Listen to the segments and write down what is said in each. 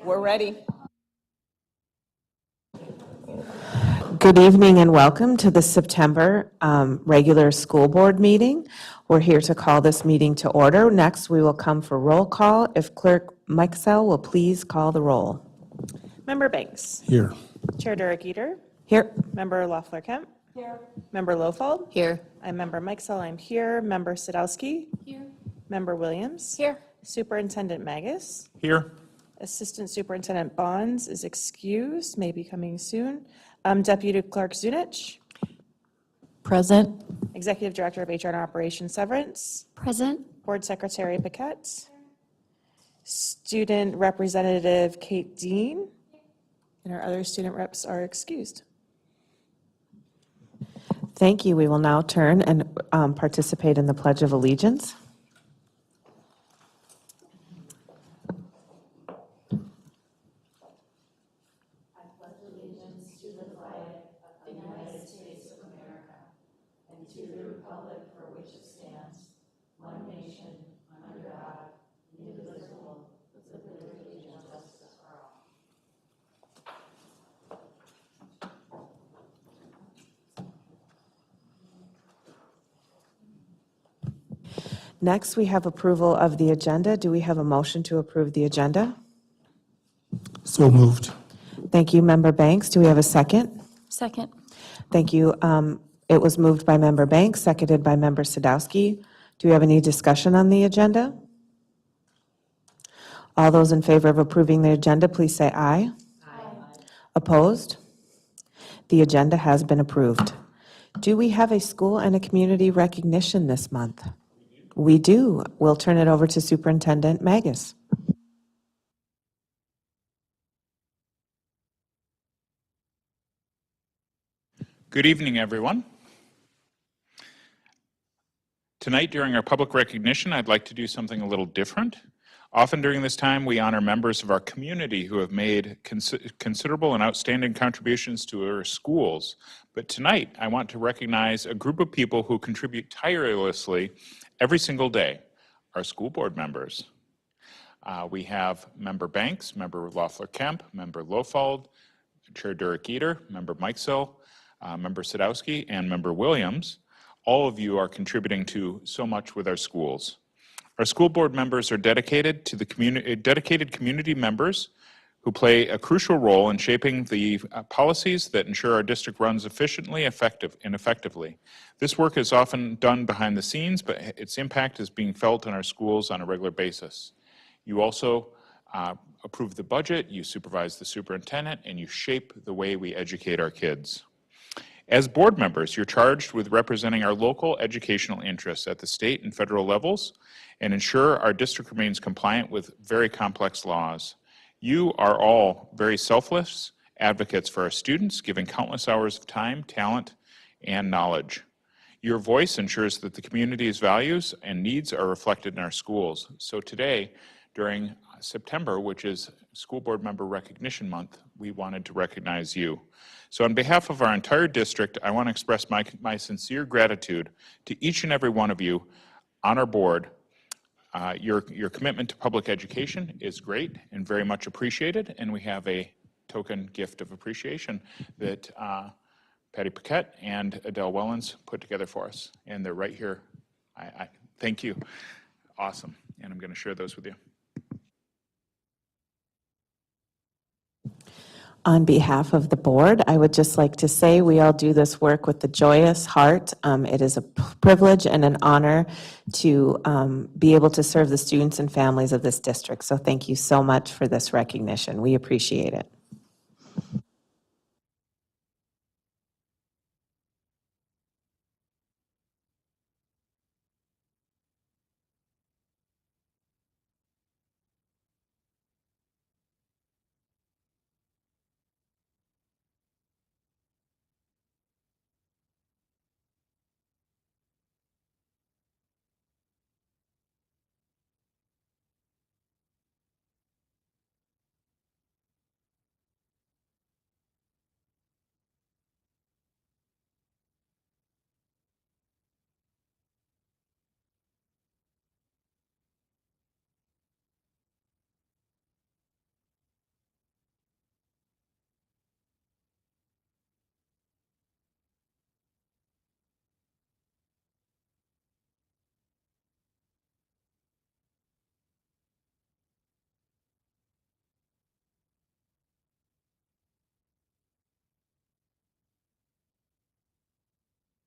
We're ready. Good evening and welcome to the September regular school board meeting. We're here to call this meeting to order. Next, we will come for roll call. If Clerk Meixel will please call the roll. Member Banks. Here. Chair Derek Eater. Here. Member Loeffler-Kemp. Here. Member Lofald. Here. I'm Member Meixel. I'm here. Member Sadowski. Here. Member Williams. Here. Superintendent Magus. Here. Assistant Superintendent Bonds is excused, may be coming soon. Deputy Clerk Zunich. Present. Executive Director of HR and Operations Severance. Present. Board Secretary Paquette. Student Representative Kate Dean. And our other student reps are excused. Thank you. We will now turn and participate in the Pledge of Allegiance. Next, we have approval of the agenda. Do we have a motion to approve the agenda? So moved. Thank you, Member Banks. Do we have a second? Second. Thank you. It was moved by Member Banks, seconded by Member Sadowski. Do we have any discussion on the agenda? All those in favor of approving the agenda, please say aye. Aye. Opposed? The agenda has been approved. Do we have a school and a community recognition this month? We do. We'll turn it over to Superintendent Magus. Good evening, everyone. Tonight, during our public recognition, I'd like to do something a little different. Often during this time, we honor members of our community who have made considerable and outstanding contributions to our schools. But tonight, I want to recognize a group of people who contribute tirelessly every single day, our school board members. We have Member Banks, Member Loeffler-Kemp, Member Lofald, Chair Derek Eater, Member Meixel, Member Sadowski, and Member Williams. All of you are contributing to so much with our schools. Our school board members are dedicated to the dedicated community members who play a crucial role in shaping the policies that ensure our district runs efficiently and effectively. This work is often done behind the scenes, but its impact is being felt in our schools on a regular basis. You also approve the budget, you supervise the superintendent, and you shape the way we educate our kids. As board members, you're charged with representing our local educational interests at the state and federal levels and ensure our district remains compliant with very complex laws. You are all very selfless advocates for our students, giving countless hours of time, talent, and knowledge. Your voice ensures that the community's values and needs are reflected in our schools. So today, during September, which is School Board Member Recognition Month, we wanted to recognize you. So on behalf of our entire district, I want to express my sincere gratitude to each and every one of you on our board. Your commitment to public education is great and very much appreciated, and we have a token gift of appreciation that Patty Paquette and Adele Wellens put together for us, and they're right here. I thank you. Awesome, and I'm going to share those with you. On behalf of the board, I would just like to say we all do this work with a joyous heart. It is a privilege and an honor to be able to serve the students and families of this district. So thank you so much for this recognition. We appreciate it.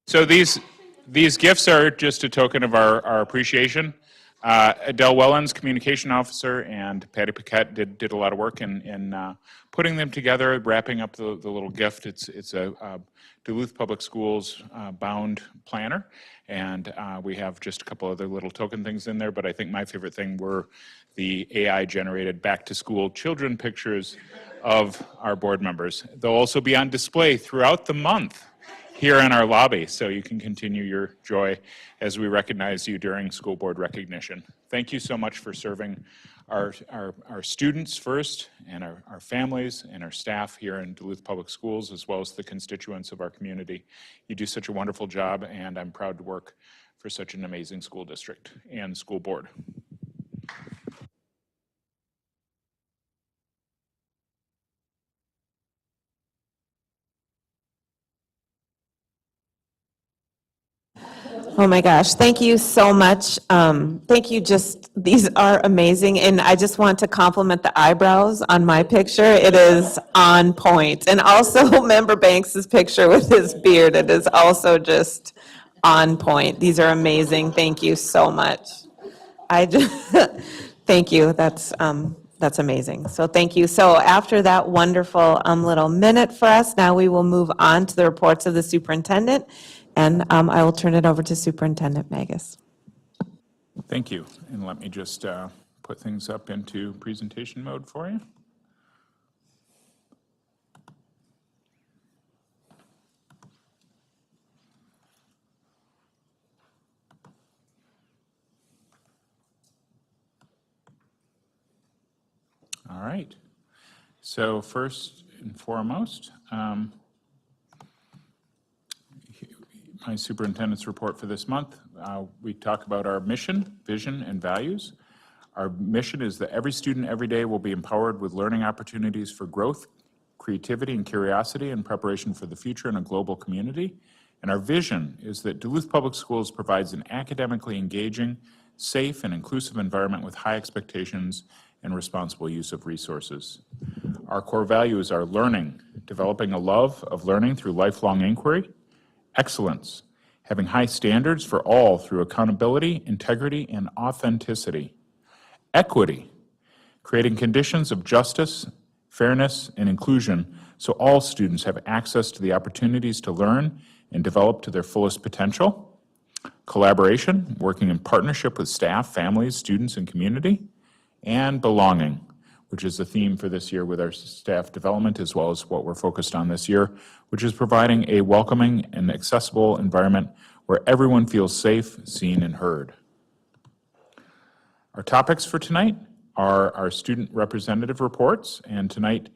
So these gifts are just a token of our appreciation. Adele Wellens, communication officer, and Patty Paquette did a lot of work in putting them together, wrapping up the little gift. It's a Duluth Public Schools bound planner, and we have just a couple other little token things in there, but I think my favorite thing were the AI-generated back-to-school children pictures of our board members. They'll also be on display throughout the month here in our lobby, so you can continue your joy as we recognize you during school board recognition. Thank you so much for serving our students first, and our families and our staff here in Duluth Public Schools, as well as the constituents of our community. You do such a wonderful job, and I'm proud to work for such an amazing school district and school board. Oh my gosh, thank you so much. Thank you, these are amazing, and I just want to compliment the eyebrows on my picture. It is on point. And also Member Banks's picture with his beard, it is also just on point. These are amazing, thank you so much. Thank you, that's amazing. So thank you. So after that wonderful little minute for us, now we will move on to the reports of the superintendent. And I will turn it over to Superintendent Magus. Thank you, and let me just put things up into presentation mode for you. All right, so first and foremost, my superintendent's report for this month. We talk about our mission, vision, and values. Our mission is that every student every day will be empowered with learning opportunities for growth, creativity, and curiosity in preparation for the future in a global community. And our vision is that Duluth Public Schools provides an academically engaging, safe, and inclusive environment with high expectations and responsible use of resources. Our core values are learning, developing a love of learning through lifelong inquiry; excellence, having high standards for all through accountability, integrity, and authenticity; equity, creating conditions of justice, fairness, and inclusion so all students have access to the opportunities to learn and develop to their fullest potential; collaboration, working in partnership with staff, families, students, and community; and belonging, which is the theme for this year with our staff development, as well as what we're focused on this year, which is providing a welcoming and accessible environment where everyone feels safe, seen, and heard. Our topics for tonight are our student representative reports, and tonight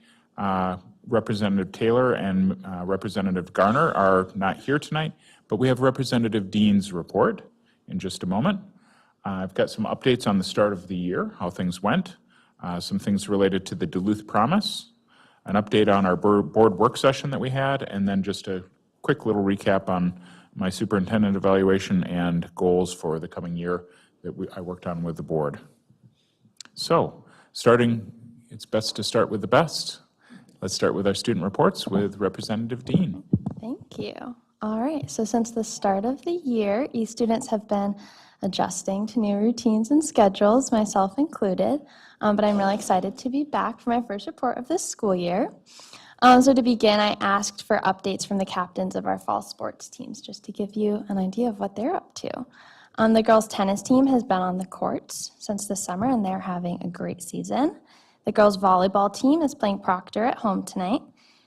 Representative Taylor and Representative Garner are not here tonight, but we have Representative Dean's report in just a moment. I've got some updates on the start of the year, how things went, some things related to the Duluth Promise, an update on our board work session that we had, and then just a quick little recap on my superintendent evaluation and goals for the coming year that I worked on with the board. So, it's best to start with the best. Let's start with our student reports with Representative Dean. Thank you. All right, so since the start of the year, students have been adjusting to new routines and schedules, myself included, but I'm really excited to be back for my first report of this school year. So to begin, I asked for updates from the captains of our fall sports teams, just to give you an idea of what they're up to. The girls' tennis team has been on the courts since the summer, and they're having a great season. The girls' volleyball team is playing Proctor at home tonight.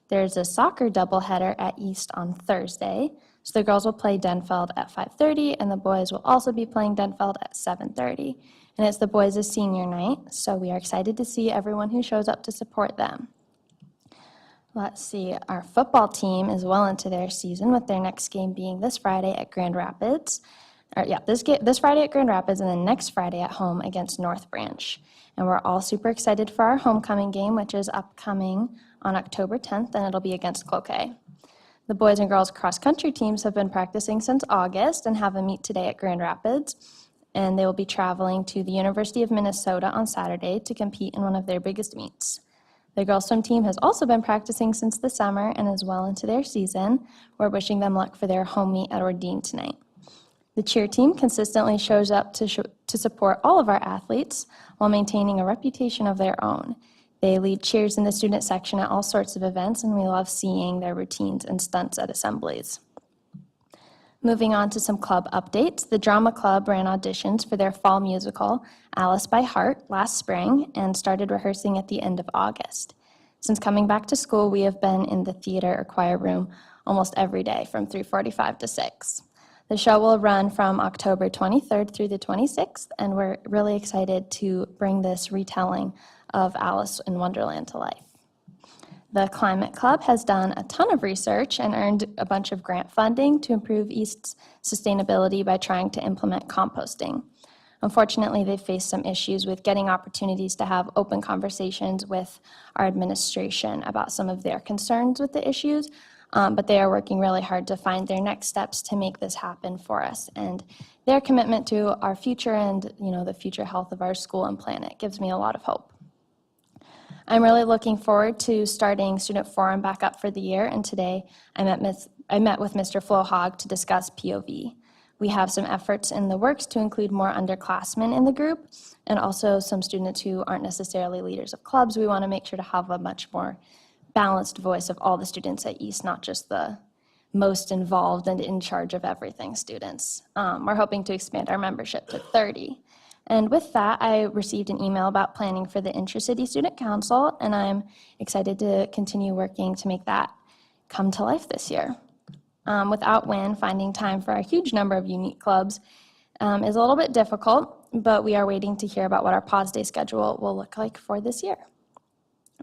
There's a soccer doubleheader at East on Thursday. So the girls will play Denfeld at 5:30, and the boys will also be playing Denfeld at 7:30. And it's the boys' senior night, so we are excited to see everyone who shows up to support them. Let's see, our football team is well into their season, with their next game being this Friday at Grand Rapids. This Friday at Grand Rapids, and then next Friday at home against North Branch. And we're all super excited for our homecoming game, which is upcoming on October 10th, and it'll be against Cloquet. The boys and girls cross-country teams have been practicing since August and have a meet today at Grand Rapids, and they will be traveling to the University of Minnesota on Saturday to compete in one of their biggest meets. The girls' swim team has also been practicing since the summer and is well into their season. We're wishing them luck for their home meet at Ordine tonight. The cheer team consistently shows up to support all of our athletes while maintaining a reputation of their own. They lead cheers in the student section at all sorts of events, and we love seeing their routines and stunts at assemblies. Moving on to some club updates, the Drama Club ran auditions for their fall musical, Alice by Heart, last spring and started rehearsing at the end of August. Since coming back to school, we have been in the theater or choir room almost every day from 3:45 to 6. The show will run from October 23rd through the 26th, and we're really excited to bring this retelling of Alice in Wonderland to life. The Climate Club has done a ton of research and earned a bunch of grant funding to improve East's sustainability by trying to implement composting. Unfortunately, they've faced some issues with getting opportunities to have open conversations with our administration about some of their concerns with the issues, but they are working really hard to find their next steps to make this happen for us. And their commitment to our future and the future health of our school and planet gives me a lot of hope. I'm really looking forward to starting Student Forum back up for the year, and today I met with Mr. Flohog to discuss POV. We have some efforts in the works to include more underclassmen in the group, and also some students who aren't necessarily leaders of clubs. We want to make sure to have a much more balanced voice of all the students at East, not just the most involved and in charge of everything students. We're hoping to expand our membership to 30. And with that, I received an email about planning for the Intracity Student Council, and I'm excited to continue working to make that come to life this year. Without WIN, finding time for a huge number of unique clubs is a little bit difficult, but we are waiting to hear about what our Pods Day schedule will look like for this year.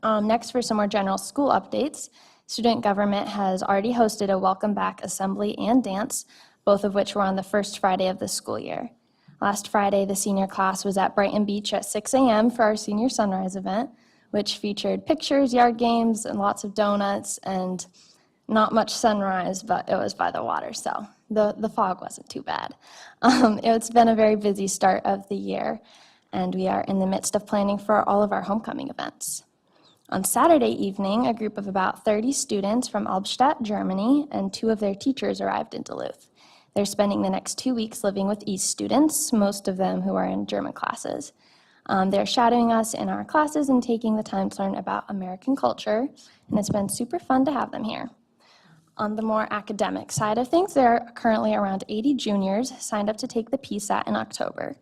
Next, for some more general school updates, student government has already hosted a welcome back assembly and dance, both of which were on the first Friday of the school year. Last Friday, the senior class was at Brighton Beach at 6 a.m. for our senior sunrise event, which featured pictures, yard games, and lots of donuts, and not much sunrise, but it was by the water, so the fog wasn't too bad. It's been a very busy start of the year, and we are in the midst of planning for all of our homecoming events. On Saturday evening, a group of about 30 students from Albstadt, Germany, and 2 of their teachers arrived in Duluth. They're spending the next 2 weeks living with East students, most of them who are in German classes. They're shadowing us in our classes and taking the time to learn about American culture, and it's been super fun to have them here. On the more academic side of things, there are currently around 80 juniors signed up to take the PSAT in October.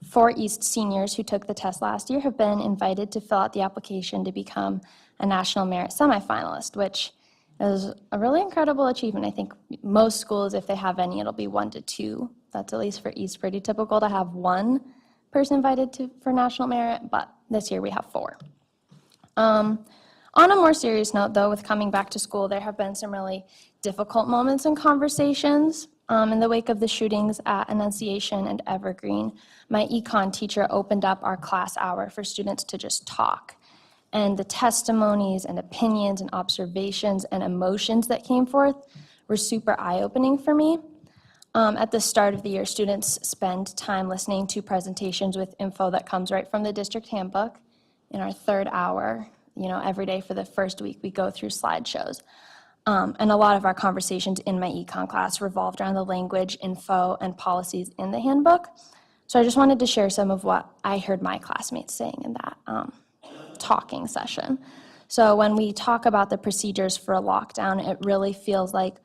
4 East seniors who took the test last year have been invited to fill out the application to become a National Merit semifinalist, which is a really incredible achievement. I think most schools, if they have any, it'll be 1 to 2. That's at least for East pretty typical to have 1 person invited for National Merit, but this year we have 4. On a more serious note, though, with coming back to school, there have been some really difficult moments and conversations. In the wake of the shootings at Annunciation and Evergreen, my econ teacher opened up our class hour for students to just talk. And the testimonies and opinions and observations and emotions that came forth were super eye-opening for me. At the start of the year, students spend time listening to presentations with info that comes right from the district handbook. In our 3rd hour, every day for the first week, we go through slideshows. And a lot of our conversations in my econ class revolved around the language, info, and policies in the handbook. So I just wanted to share some of what I heard my classmates saying in that talking session. So when we talk about the procedures for a lockdown, it really feels like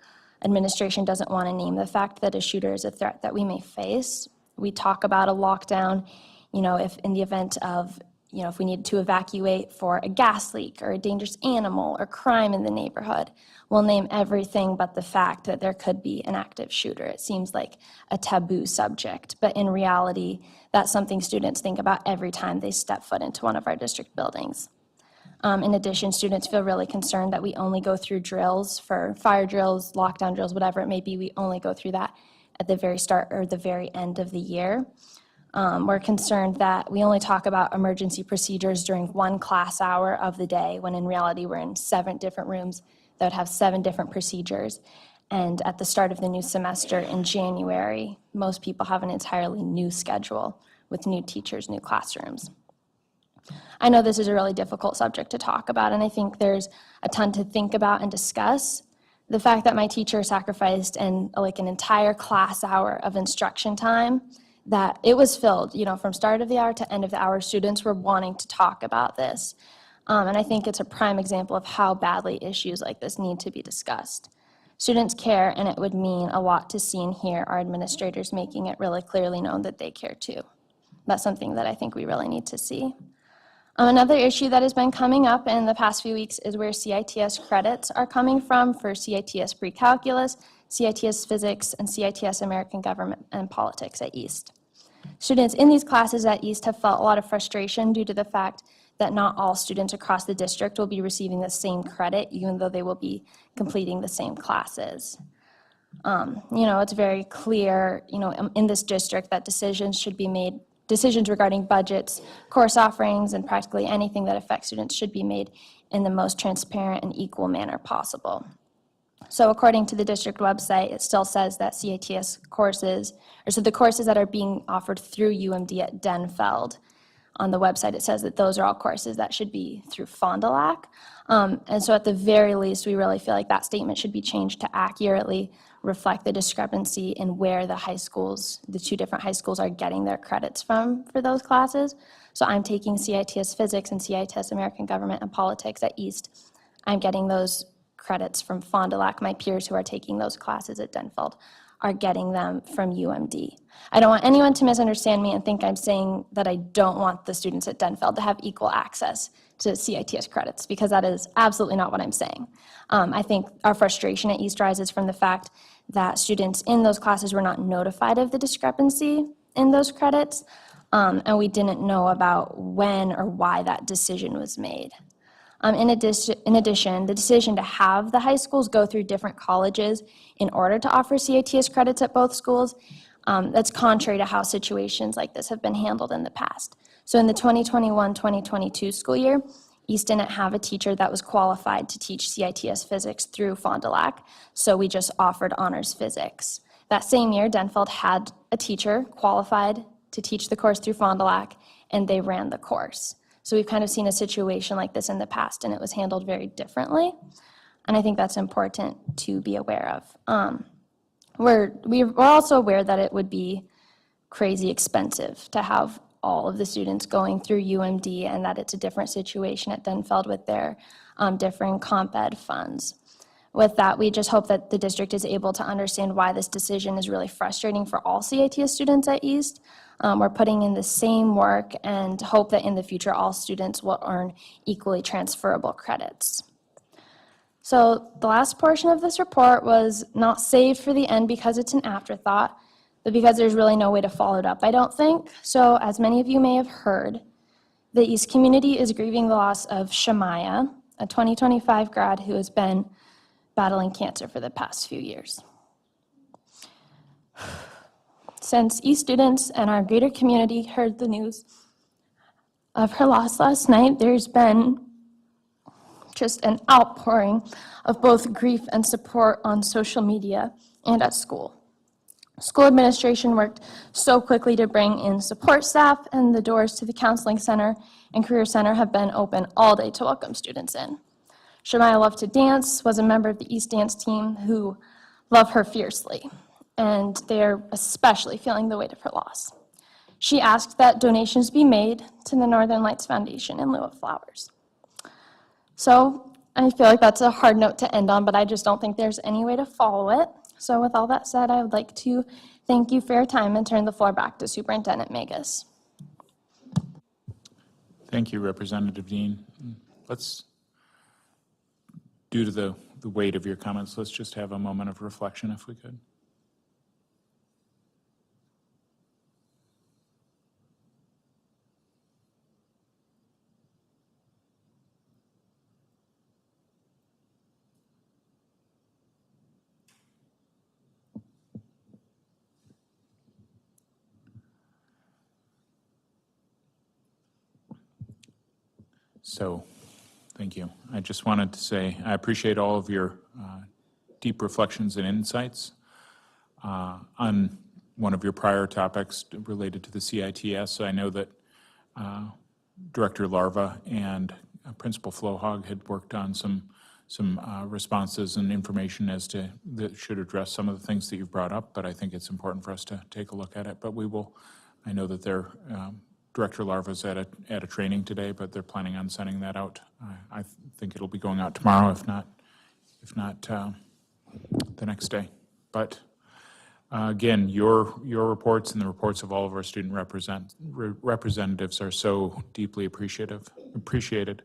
administration doesn't want to name the fact that a shooter is a threat that we may face. We talk about a lockdown, if in the event of, if we need to evacuate for a gas leak or a dangerous animal or crime in the neighborhood, we'll name everything but the fact that there could be an active shooter. It seems like a taboo subject, but in reality, that's something students think about every time they step foot into one of our district buildings. In addition, students feel really concerned that we only go through drills for fire drills, lockdown drills, whatever it may be, we only go through that at the very start or the very end of the year. We're concerned that we only talk about emergency procedures during 1 class hour of the day, when in reality we're in 7 different rooms that would have 7 different procedures. And at the start of the new semester in January, most people have an entirely new schedule with new teachers, new classrooms. I know this is a really difficult subject to talk about, and I think there's a ton to think about and discuss. The fact that my teacher sacrificed an entire class hour of instruction time, that it was filled, from start of the hour to end of the hour, students were wanting to talk about this. And I think it's a prime example of how badly issues like this need to be discussed. Students care, and it would mean a lot to see and hear our administrators making it really clearly known that they care too. That's something that I think we really need to see. Another issue that has been coming up in the past few weeks is where CITS credits are coming from for CITS pre-calculus, CITS physics, and CITS American Government and Politics at East. Students in these classes at East have felt a lot of frustration due to the fact that not all students across the district will be receiving the same credit, even though they will be completing the same classes. It's very clear, in this district that decisions regarding budgets, course offerings, and practically anything that affects students should be made in the most transparent and equal manner possible. So according to the district website, it still says that CITS courses, the courses that are being offered through UMD at Denfeld, on the website it says that those are all courses that should be through Fond du Lac. And so at the very least, we really feel like that statement should be changed to accurately reflect the discrepancy in where the two different high schools are getting their credits from for those classes. So I'm taking CITS Physics and CITS American Government and Politics at East. I'm getting those credits from Fond du Lac. My peers who are taking those classes at Denfeld are getting them from UMD. I don't want anyone to misunderstand me and think I'm saying that I don't want the students at Denfeld to have equal access to CITS credits, because that is absolutely not what I'm saying. I think our frustration at East rises from the fact that students in those classes were not notified of the discrepancy in those credits, and we didn't know about when or why that decision was made. In addition, the decision to have the high schools go through different colleges in order to offer CITS credits at both schools, that's contrary to how situations like this have been handled in the past. So in the 2021-2022 school year, East didn't have a teacher that was qualified to teach CITS physics through Fond du Lac, so we just offered honors physics. That same year, Denfeld had a teacher qualified to teach the course through Fond du Lac, and they ran the course. So we've kind of seen a situation like this in the past, and it was handled very differently. And I think that's important to be aware of. We're also aware that it would be crazy expensive to have all of the students going through UMD, and that it's a different situation at Denfeld with their differing comp ed funds. With that, we just hope that the district is able to understand why this decision is really frustrating for all CITS students at East. We're putting in the same work and hope that in the future all students will earn equally transferable credits. So the last portion of this report was not saved for the end because it's an afterthought, but because there's really no way to follow it up, I don't think. So as many of you may have heard, the East community is grieving the loss of Shemaya, a 2025 grad who has been battling cancer for the past few years. Since East students and our greater community heard the news of her loss last night, there's been just an outpouring of both grief and support on social media and at school. School administration worked so quickly to bring in support staff, and the doors to the Counseling Center and Career Center have been open all day to welcome students in. Shemaya loved to dance, was a member of the East Dance team who love her fiercely, and they're especially feeling the weight of her loss. She asked that donations be made to the Northern Lights Foundation in lieu of flowers. So I feel like that's a hard note to end on, but I just don't think there's any way to follow it. So with all that said, I would like to thank you for your time and turn the floor back to Superintendent Magus. Thank you, Representative Dean. Let's, due to the weight of your comments, let's just have a moment of reflection if we could. So, thank you. I just wanted to say I appreciate all of your deep reflections and insights on one of your prior topics related to the CITS. I know that Director Larva and Principal Flohog had worked on some responses and information as to, that should address some of the things that you've brought up, but I think it's important for us to take a look at it. But we will, I know that their Director Larva's at a training today, but they're planning on sending that out. I think it'll be going out tomorrow, if not the next day. But again, your reports and the reports of all of our student representatives are so deeply appreciated.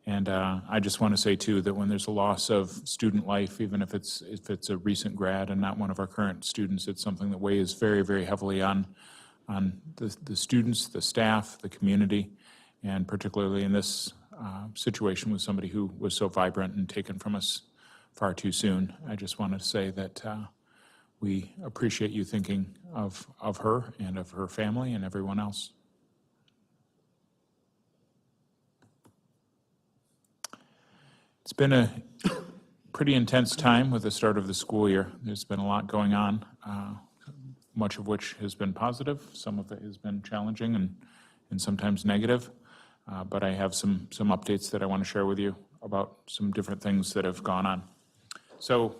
And I just want to say too that when there's a loss of student life, even if it's a recent grad and not one of our current students, it's something that weighs very, very heavily on the students, the staff, the community, and particularly in this situation with somebody who was so vibrant and taken from us far too soon. I just wanted to say that we appreciate you thinking of her and of her family and everyone else. It's been a pretty intense time with the start of the school year. There's been a lot going on, much of which has been positive. Some of it has been challenging and sometimes negative. But I have some updates that I want to share with you about some different things that have gone on. So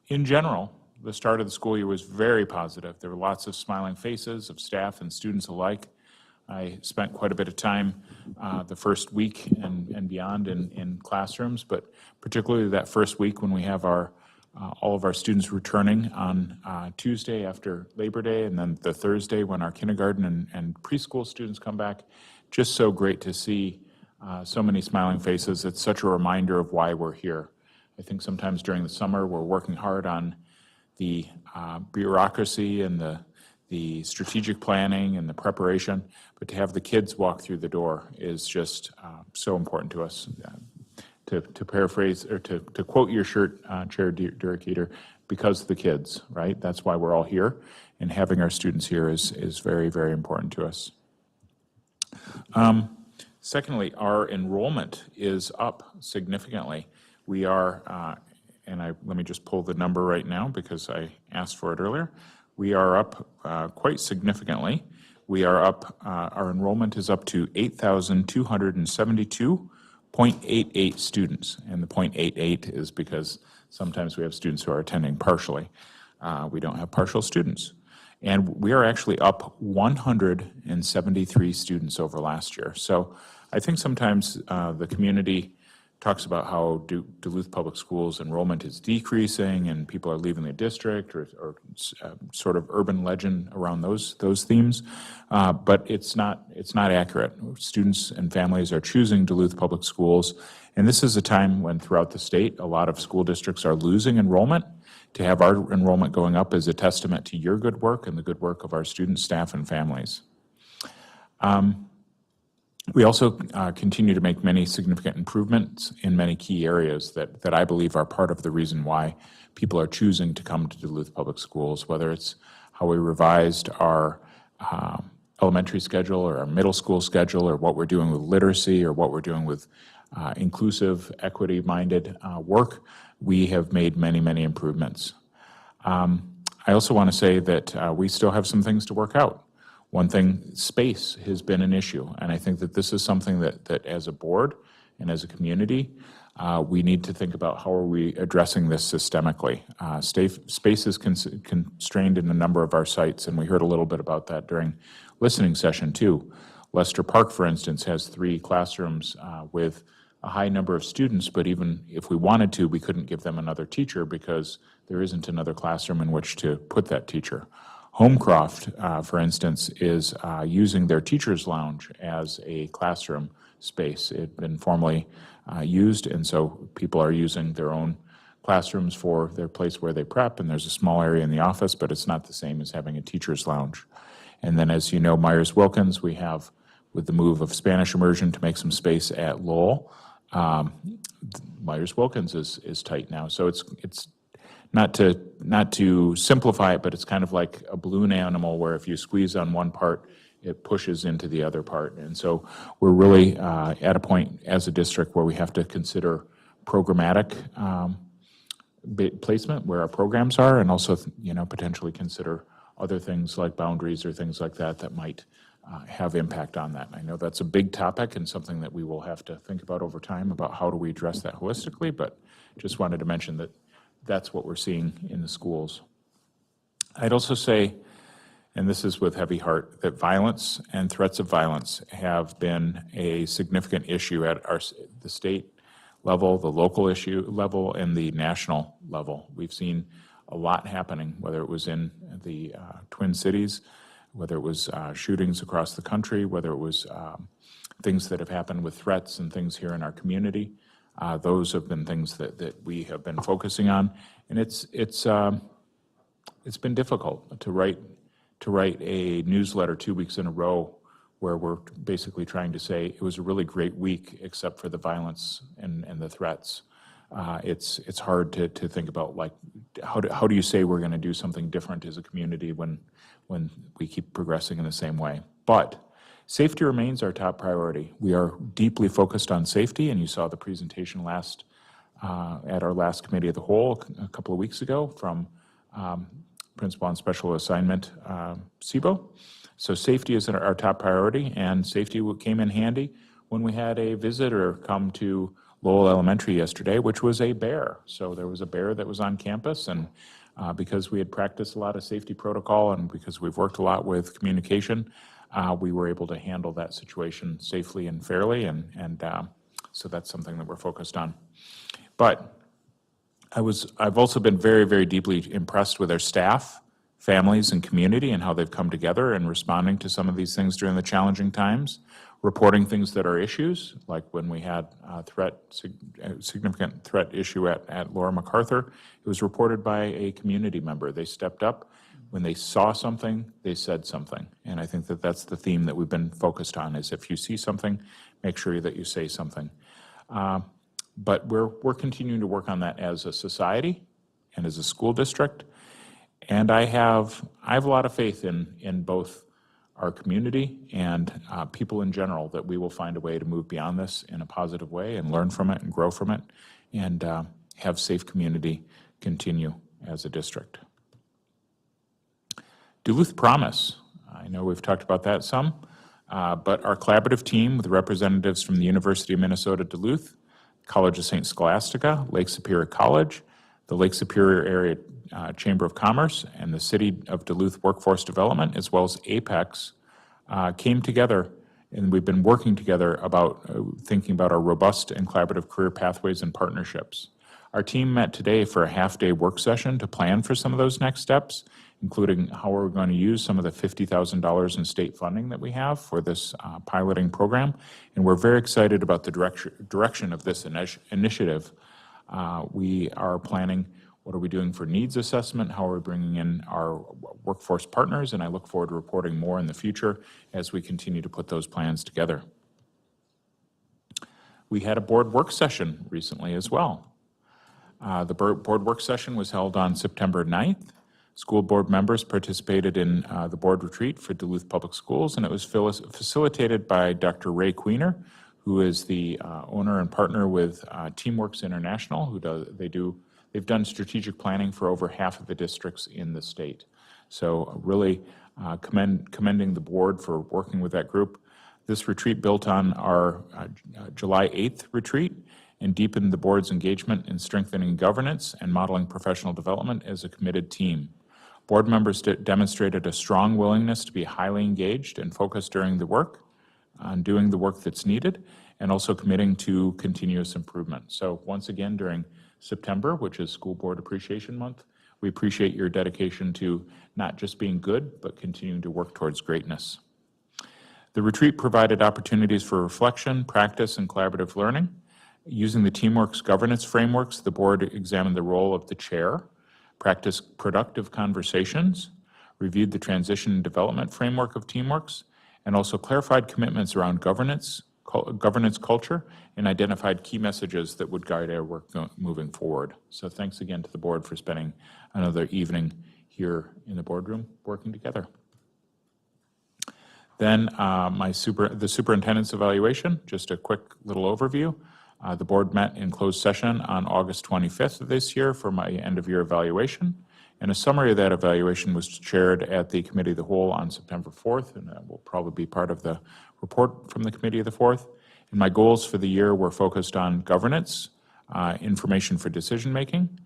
in general, the start of the school year was very positive. There were lots of smiling faces of staff and students alike. I spent quite a bit of time the first week and beyond in classrooms, but particularly that first week when we have all of our students returning on Tuesday after Labor Day, and then the Thursday when our kindergarten and preschool students come back. Just so great to see so many smiling faces. It's such a reminder of why we're here. I think sometimes during the summer we're working hard on the bureaucracy and the strategic planning and the preparation, but to have the kids walk through the door is just so important to us. To paraphrase, or to quote your shirt, Chair Duraketer, because of the kids, right? That's why we're all here, and having our students here is very, very important to us. Secondly, our enrollment is up significantly. We are, let me just pull the number right now because I asked for it earlier. We are up quite significantly. We are up, our enrollment is up to 8,272.88 students. And the 0.88 is because sometimes we have students who are attending partially. We don't have partial students. And we are actually up 173 students over last year. So I think sometimes the community talks about how Duluth Public Schools enrollment is decreasing and people are leaving the district, or sort of urban legend around those themes, but it's not accurate. Students and families are choosing Duluth Public Schools, and this is a time when throughout the state a lot of school districts are losing enrollment. To have our enrollment going up is a testament to your good work and the good work of our students, staff, and families. We also continue to make many significant improvements in many key areas that I believe are part of the reason why people are choosing to come to Duluth Public Schools, whether it's how we revised our elementary schedule or our middle school schedule, or what we're doing with literacy, or what we're doing with inclusive, equity-minded work. We have made many, many improvements. I also want to say that we still have some things to work out. One thing, space has been an issue, and I think that this is something that as a board and as a community, we need to think about how are we addressing this systemically. Space is constrained in a number of our sites, and we heard a little bit about that during listening session too. Lester Park, for instance, has 3 classrooms with a high number of students, but even if we wanted to, we couldn't give them another teacher because there isn't another classroom in which to put that teacher. Homecroft, for instance, is using their teacher's lounge as a classroom space. It had been formerly used, and so people are using their own classrooms for their place where they prep, and there's a small area in the office, but it's not the same as having a teacher's lounge. And then, as you know, Myers-Wilkins, we have, with the move of Spanish immersion to make some space at Lowell, Myers-Wilkins is tight now. So it's not to simplify it, but it's kind of like a balloon animal where if you squeeze on one part, it pushes into the other part. And so we're really at a point as a district where we have to consider programmatic placement where our programs are, and also potentially consider other things like boundaries or things like that that might have impact on that. I know that's a big topic and something that we will have to think about over time about how do we address that holistically, but just wanted to mention that that's what we're seeing in the schools. I'd also say, and this is with heavy heart, that violence and threats of violence have been a significant issue at the state level, the local issue level, and the national level. We've seen a lot happening, whether it was in the Twin Cities, whether it was shootings across the country, whether it was things that have happened with threats and things here in our community. Those have been things that we have been focusing on, and it's been difficult to write a newsletter 2 weeks in a row where we're basically trying to say it was a really great week except for the violence and the threats. It's hard to think about, like, how do you say we're going to do something different as a community when we keep progressing in the same way. But safety remains our top priority. We are deeply focused on safety, and you saw the presentation at our last committee of the whole a couple of weeks ago from Principal on Special Assignment SIBO. So safety is our top priority, and safety came in handy when we had a visitor come to Lowell Elementary yesterday, which was a bear. So there was a bear that was on campus, and because we had practiced a lot of safety protocol and because we've worked a lot with communication, we were able to handle that situation safely and fairly, and so that's something that we're focused on. But I've also been very, very deeply impressed with our staff, families, and community and how they've come together in responding to some of these things during the challenging times, reporting things that are issues, like when we had a significant threat issue at Laura MacArthur. It was reported by a community member. They stepped up. When they saw something, they said something. And I think that that's the theme that we've been focused on, is if you see something, make sure that you say something. But we're continuing to work on that as a society and as a school district. And I have a lot of faith in both our community and people in general that we will find a way to move beyond this in a positive way and learn from it and grow from it and have safe community continue as a district. Duluth Promise. I know we've talked about that some, but our collaborative team with representatives from the University of Minnesota Duluth, College of St. Scholastica, Lake Superior College, the Lake Superior Area Chamber of Commerce, and the City of Duluth Workforce Development, as well as Apex, came together, and we've been working together about thinking about our robust and collaborative career pathways and partnerships. Our team met today for a half-day work session to plan for some of those next steps, including how we're going to use some of the $50,000 in state funding that we have for this piloting program. And we're very excited about the direction of this initiative. We are planning, what are we doing for needs assessment, how are we bringing in our workforce partners, and I look forward to reporting more in the future as we continue to put those plans together. We had a board work session recently as well. The board work session was held on September 9th. School board members participated in the board retreat for Duluth Public Schools, and it was facilitated by Dr. Ray Queener, who is the owner and partner with Teamworks International, they've done strategic planning for over half of the districts in the state. So really commending the board for working with that group. This retreat built on our July 8th retreat and deepened the board's engagement in strengthening governance and modeling professional development as a committed team. Board members demonstrated a strong willingness to be highly engaged and focused during the work, on doing the work that's needed, and also committing to continuous improvement. So once again, during September, which is School Board Appreciation Month, we appreciate your dedication to not just being good, but continuing to work towards greatness. The retreat provided opportunities for reflection, practice, and collaborative learning. Using the Teamworks governance frameworks, the board examined the role of the chair, practiced productive conversations, reviewed the transition and development framework of Teamworks, and also clarified commitments around governance culture, and identified key messages that would guide our work moving forward. So thanks again to the board for spending another evening here in the boardroom working together. Then the superintendent's evaluation, just a quick little overview. The board met in closed session on August 25th of this year for my end-of-year evaluation. And a summary of that evaluation was shared at the Committee of the Whole on September 4th, and that will probably be part of the report from the Committee of the 4th. And my goals for the year were focused on governance, information for decision-making,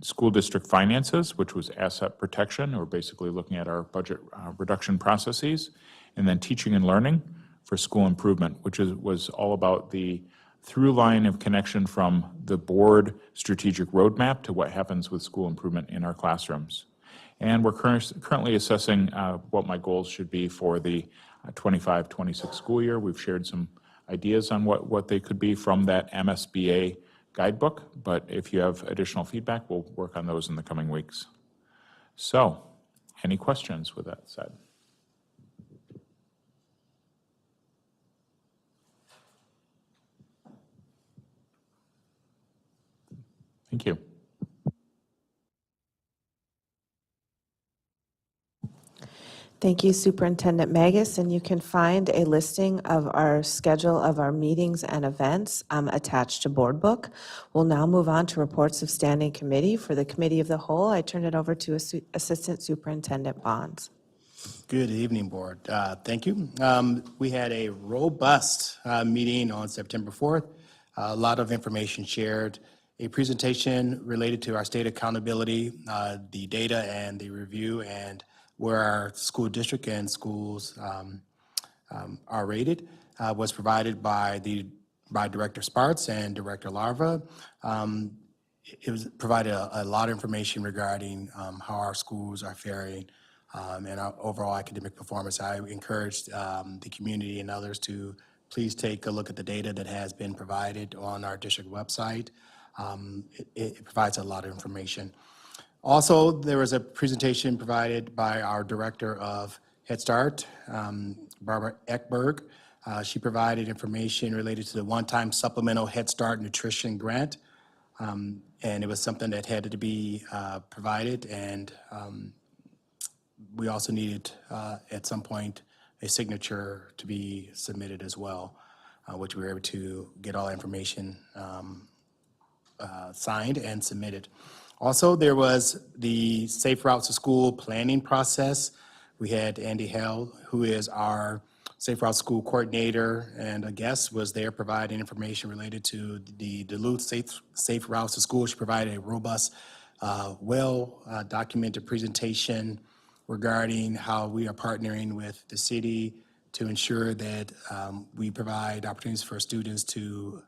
school district finances, which was asset protection, or basically looking at our budget reduction processes, and then teaching and learning for school improvement, which was all about the through line of connection from the board strategic roadmap to what happens with school improvement in our classrooms. And we're currently assessing what my goals should be for the 25-26 school year. We've shared some ideas on what they could be from that MSBA guidebook, but if you have additional feedback, we'll work on those in the coming weeks. So, any questions with that said? Thank you. Thank you, Superintendent Magus, and you can find a listing of our schedule of our meetings and events attached to Board Book. We'll now move on to reports of Standing Committee. For the Committee of the Whole, I turn it over to Assistant Superintendent Bonds. Good evening, Board. Thank you. We had a robust meeting on September 4th. A lot of information shared. A presentation related to our state accountability, the data and the review, and where our school district and schools are rated, was provided by Director Sparts and Director Larva. It was provided a lot of information regarding how our schools are faring and our overall academic performance. I encouraged the community and others to please take a look at the data that has been provided on our district website. It provides a lot of information. Also, there was a presentation provided by our Director of Head Start, Barbara Eckberg. She provided information related to the one-time supplemental Head Start nutrition grant. And it was something that had to be provided, and we also needed at some point a signature to be submitted as well, which we were able to get all information signed and submitted. Also, there was the Safe Routes to School planning process. We had Andy Hell, who is our Safe Routes School coordinator, and a guest was there providing information related to the Duluth Safe Routes to School. She provided a robust, well-documented presentation regarding how we are partnering with the city to ensure that we provide opportunities for students to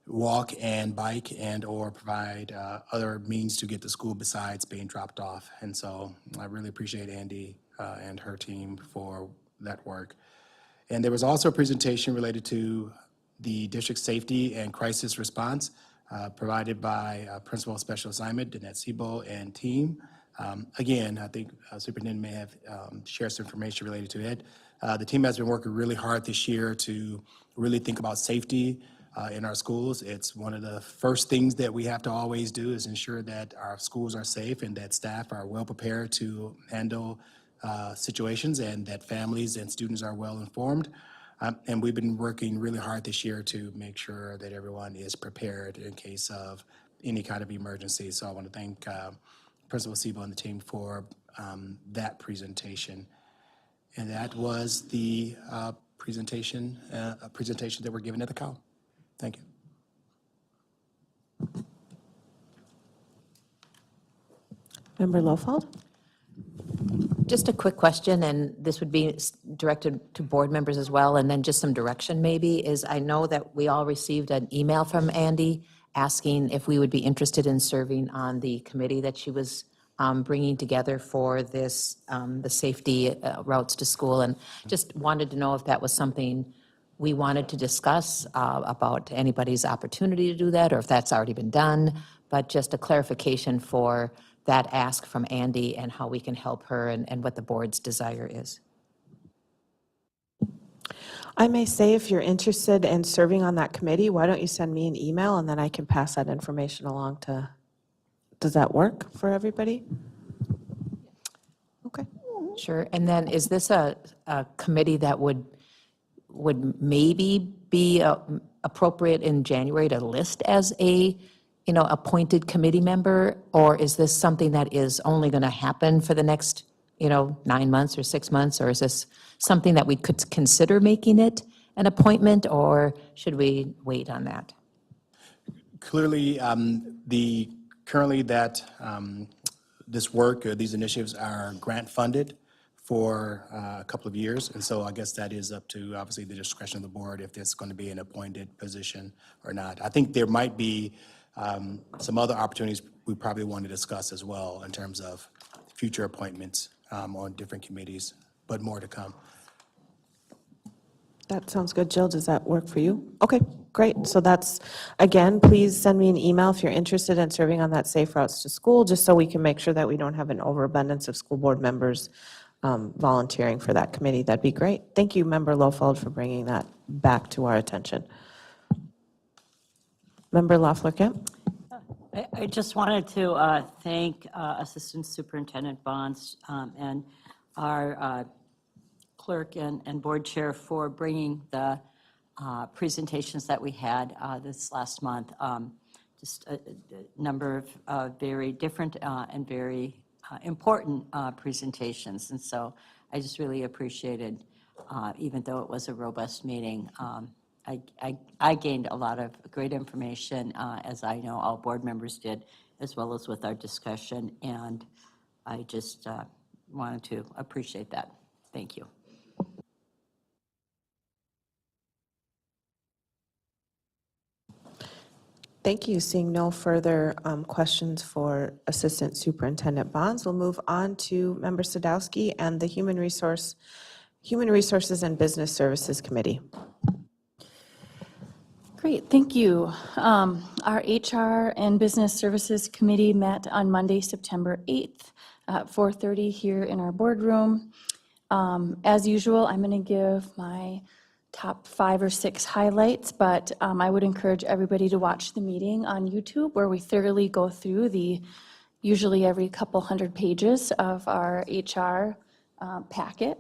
walk and bike and or provide other means to get to school besides being dropped off. And so I really appreciate Andy and her team for that work. And there was also a presentation related to the district safety and crisis response provided by Principal Special Assignment Danette Siebel and team. Again, I think Superintendent may have shared some information related to it. The team has been working really hard this year to really think about safety in our schools. It's one of the first things that we have to always do is ensure that our schools are safe and that staff are well prepared to handle situations and that families and students are well informed. And we've been working really hard this year to make sure that everyone is prepared in case of any kind of emergency. So I want to thank Principal Siebel and the team for that presentation. And that was the presentation that we're given at the COW. Thank you. Member Lowfold? Just a quick question, and this would be directed to board members as well, and then just some direction maybe, is I know that we all received an email from Andy asking if we would be interested in serving on the committee that she was bringing together for this, the safety routes to school, and just wanted to know if that was something we wanted to discuss about anybody's opportunity to do that, or if that's already been done, but just a clarification for that ask from Andy and how we can help her and what the board's desire is. I may say, if you're interested in serving on that committee, why don't you send me an email and then I can pass that information along to, does that work for everybody? Okay. Sure, and then is this a committee that would maybe be appropriate in January to list as a appointed committee member? Or is this something that is only going to happen for the next, 9 months or 6 months? Or is this something that we could consider making it an appointment, or should we wait on that? Clearly, currently that this work or these initiatives are grant funded for a couple of years, and so I guess that is up to obviously the discretion of the board if it's going to be an appointed position or not. I think there might be some other opportunities we probably want to discuss as well in terms of future appointments on different committees, but more to come. That sounds good. Jill, does that work for you? Okay, great. So that's, again, please send me an email if you're interested in serving on that Safe Routes to School, just so we can make sure that we don't have an overabundance of school board members volunteering for that committee. That'd be great. Thank you, Member Lofeld, for bringing that back to our attention. Member Loeffler-Kemp? I just wanted to thank Assistant Superintendent Bonds and our clerk and board chair for bringing the presentations that we had this last month. Just a number of very different and very important presentations. And so I just really appreciated, even though it was a robust meeting, I gained a lot of great information, as I know all board members did, as well as with our discussion. And I just wanted to appreciate that. Thank you. Thank you. Seeing no further questions for Assistant Superintendent Bonds, we'll move on to Member Sadowski and the Human Resources and Business Services Committee. Great, thank you. Our HR and Business Services Committee met on Monday, September 8th at 4:30 here in our boardroom. As usual, I'm going to give my top 5 or 6 highlights, but I would encourage everybody to watch the meeting on YouTube, where we thoroughly go through usually every couple hundred pages of our HR packet.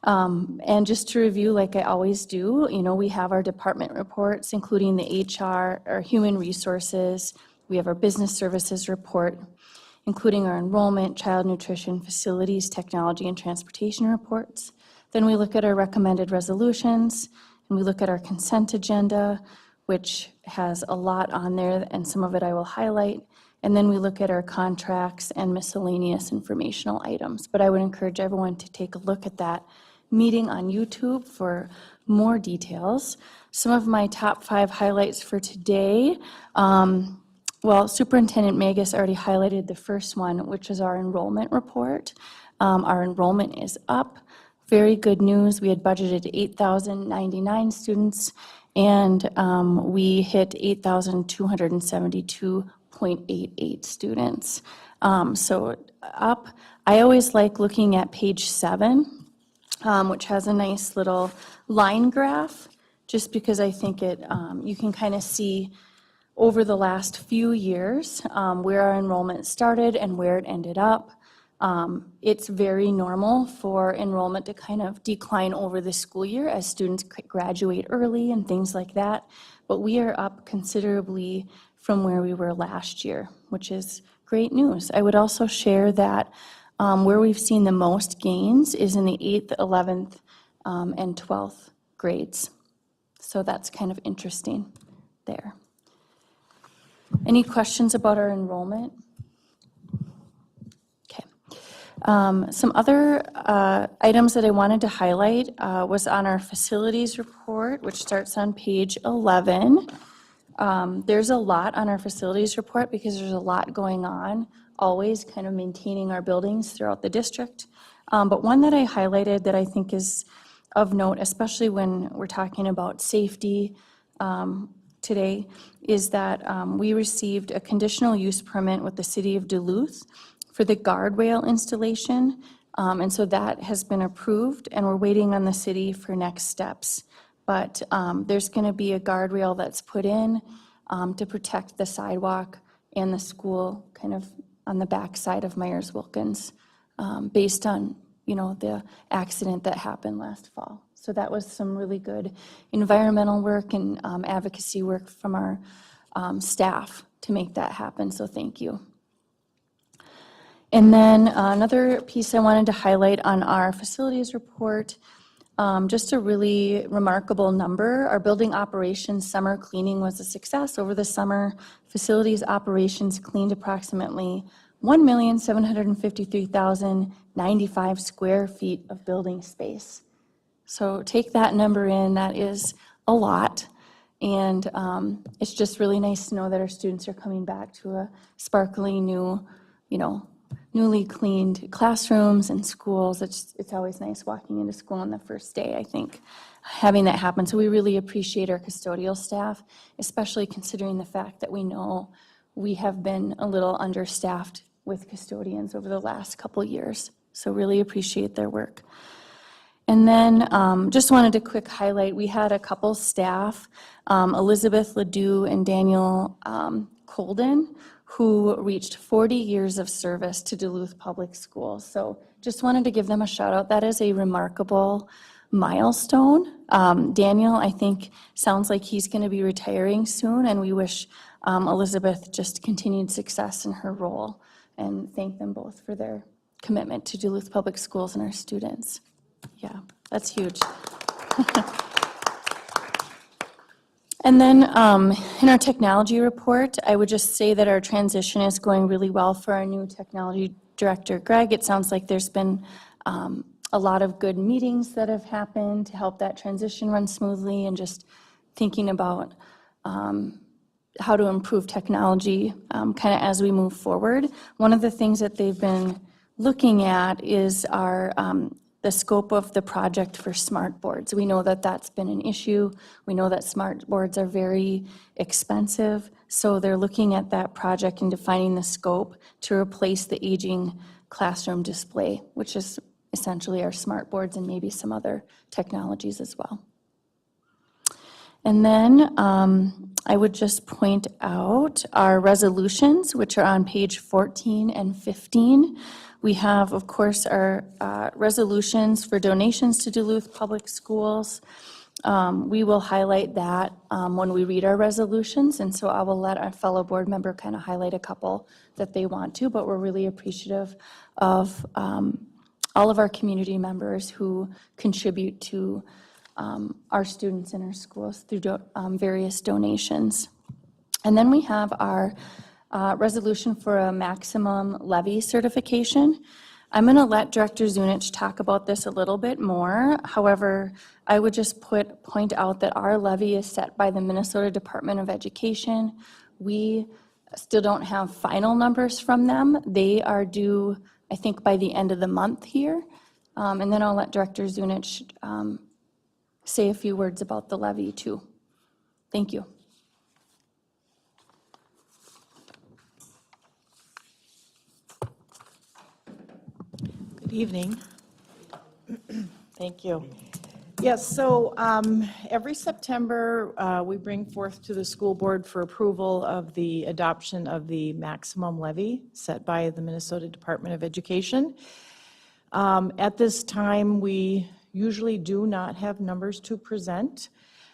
And just to review, like I always do, we have our department reports, including the HR, our human resources. We have our business services report, including our enrollment, child nutrition, facilities, technology, and transportation reports. Then we look at our recommended resolutions, and we look at our consent agenda, which has a lot on there, and some of it I will highlight. And then we look at our contracts and miscellaneous informational items. But I would encourage everyone to take a look at that meeting on YouTube for more details. Some of my top 5 highlights for today, well, Superintendent Magus already highlighted the first one, which is our enrollment report. Our enrollment is up. Very good news. We had budgeted 8,099 students, and we hit 8,272.88 students. So up. I always like looking at page 7, which has a nice little line graph, just because I think you can kind of see over the last few years where our enrollment started and where it ended up. It's very normal for enrollment to kind of decline over the school year as students graduate early and things like that. But we are up considerably from where we were last year, which is great news. I would also share that where we've seen the most gains is in the 8th, 11th, and 12th grades. So that's kind of interesting there. Any questions about our enrollment? Some other items that I wanted to highlight was on our facilities report, which starts on page 11. There's a lot on our facilities report because there's a lot going on, always kind of maintaining our buildings throughout the district. But one that I highlighted that I think is of note, especially when we're talking about safety today, is that we received a conditional use permit with the city of Duluth for the guardrail installation, and so that has been approved, and we're waiting on the city for next steps. But there's going to be a guardrail that's put in to protect the sidewalk and the school kind of on the back side of Myers-Wilkins, based on the accident that happened last fall. So that was some really good environmental work and advocacy work from our staff to make that happen, so thank you. And then another piece I wanted to highlight on our facilities report, just a really remarkable number. Our building operations summer cleaning was a success. Over the summer, facilities operations cleaned approximately 1,753,095 square feet of building space. So take that number in, that is a lot. And it's just really nice to know that our students are coming back to a sparkly new, newly cleaned classrooms and schools. It's always nice walking into school on the first day, I think, having that happen. So we really appreciate our custodial staff, especially considering the fact that we know we have been a little understaffed with custodians over the last couple years. So really appreciate their work. And then just wanted to quick highlight, we had a couple staff, Elizabeth Ledoux and Daniel Colden, who reached 40 years of service to Duluth Public Schools. So just wanted to give them a shout out. That is a remarkable milestone. Daniel, I think, sounds like he's going to be retiring soon, and we wish Elizabeth just continued success in her role, and thank them both for their commitment to Duluth Public Schools and our students. Yeah, that's huge. And then in our technology report, I would just say that our transition is going really well for our new technology director, Greg. It sounds like there's been a lot of good meetings that have happened to help that transition run smoothly, and just thinking about how to improve technology kind of as we move forward. One of the things that they've been looking at is our the scope of the project for smart boards. We know that that's been an issue. We know that smart boards are very expensive, so they're looking at that project and defining the scope to replace the aging classroom display, which is essentially our smart boards and maybe some other technologies as well. And then I would just point out our resolutions, which are on page 14 and 15. We have, of course, our resolutions for donations to Duluth Public Schools. We will highlight that when we read our resolutions, and so I will let our fellow board member kind of highlight a couple that they want to, but we're really appreciative of all of our community members who contribute to our students in our schools through various donations. And then we have our resolution for a maximum levy certification. I'm going to let Director Zunich talk about this a little bit more. However, I would just point out that our levy is set by the Minnesota Department of Education. We still don't have final numbers from them. They are due, I think, by the end of the month here. And then I'll let Director Zunich say a few words about the levy too. Thank you. Good evening. Thank you. Yes, so every September, we bring forth to the school board for approval of the adoption of the maximum levy set by the Minnesota Department of Education. At this time, we usually do not have numbers to present.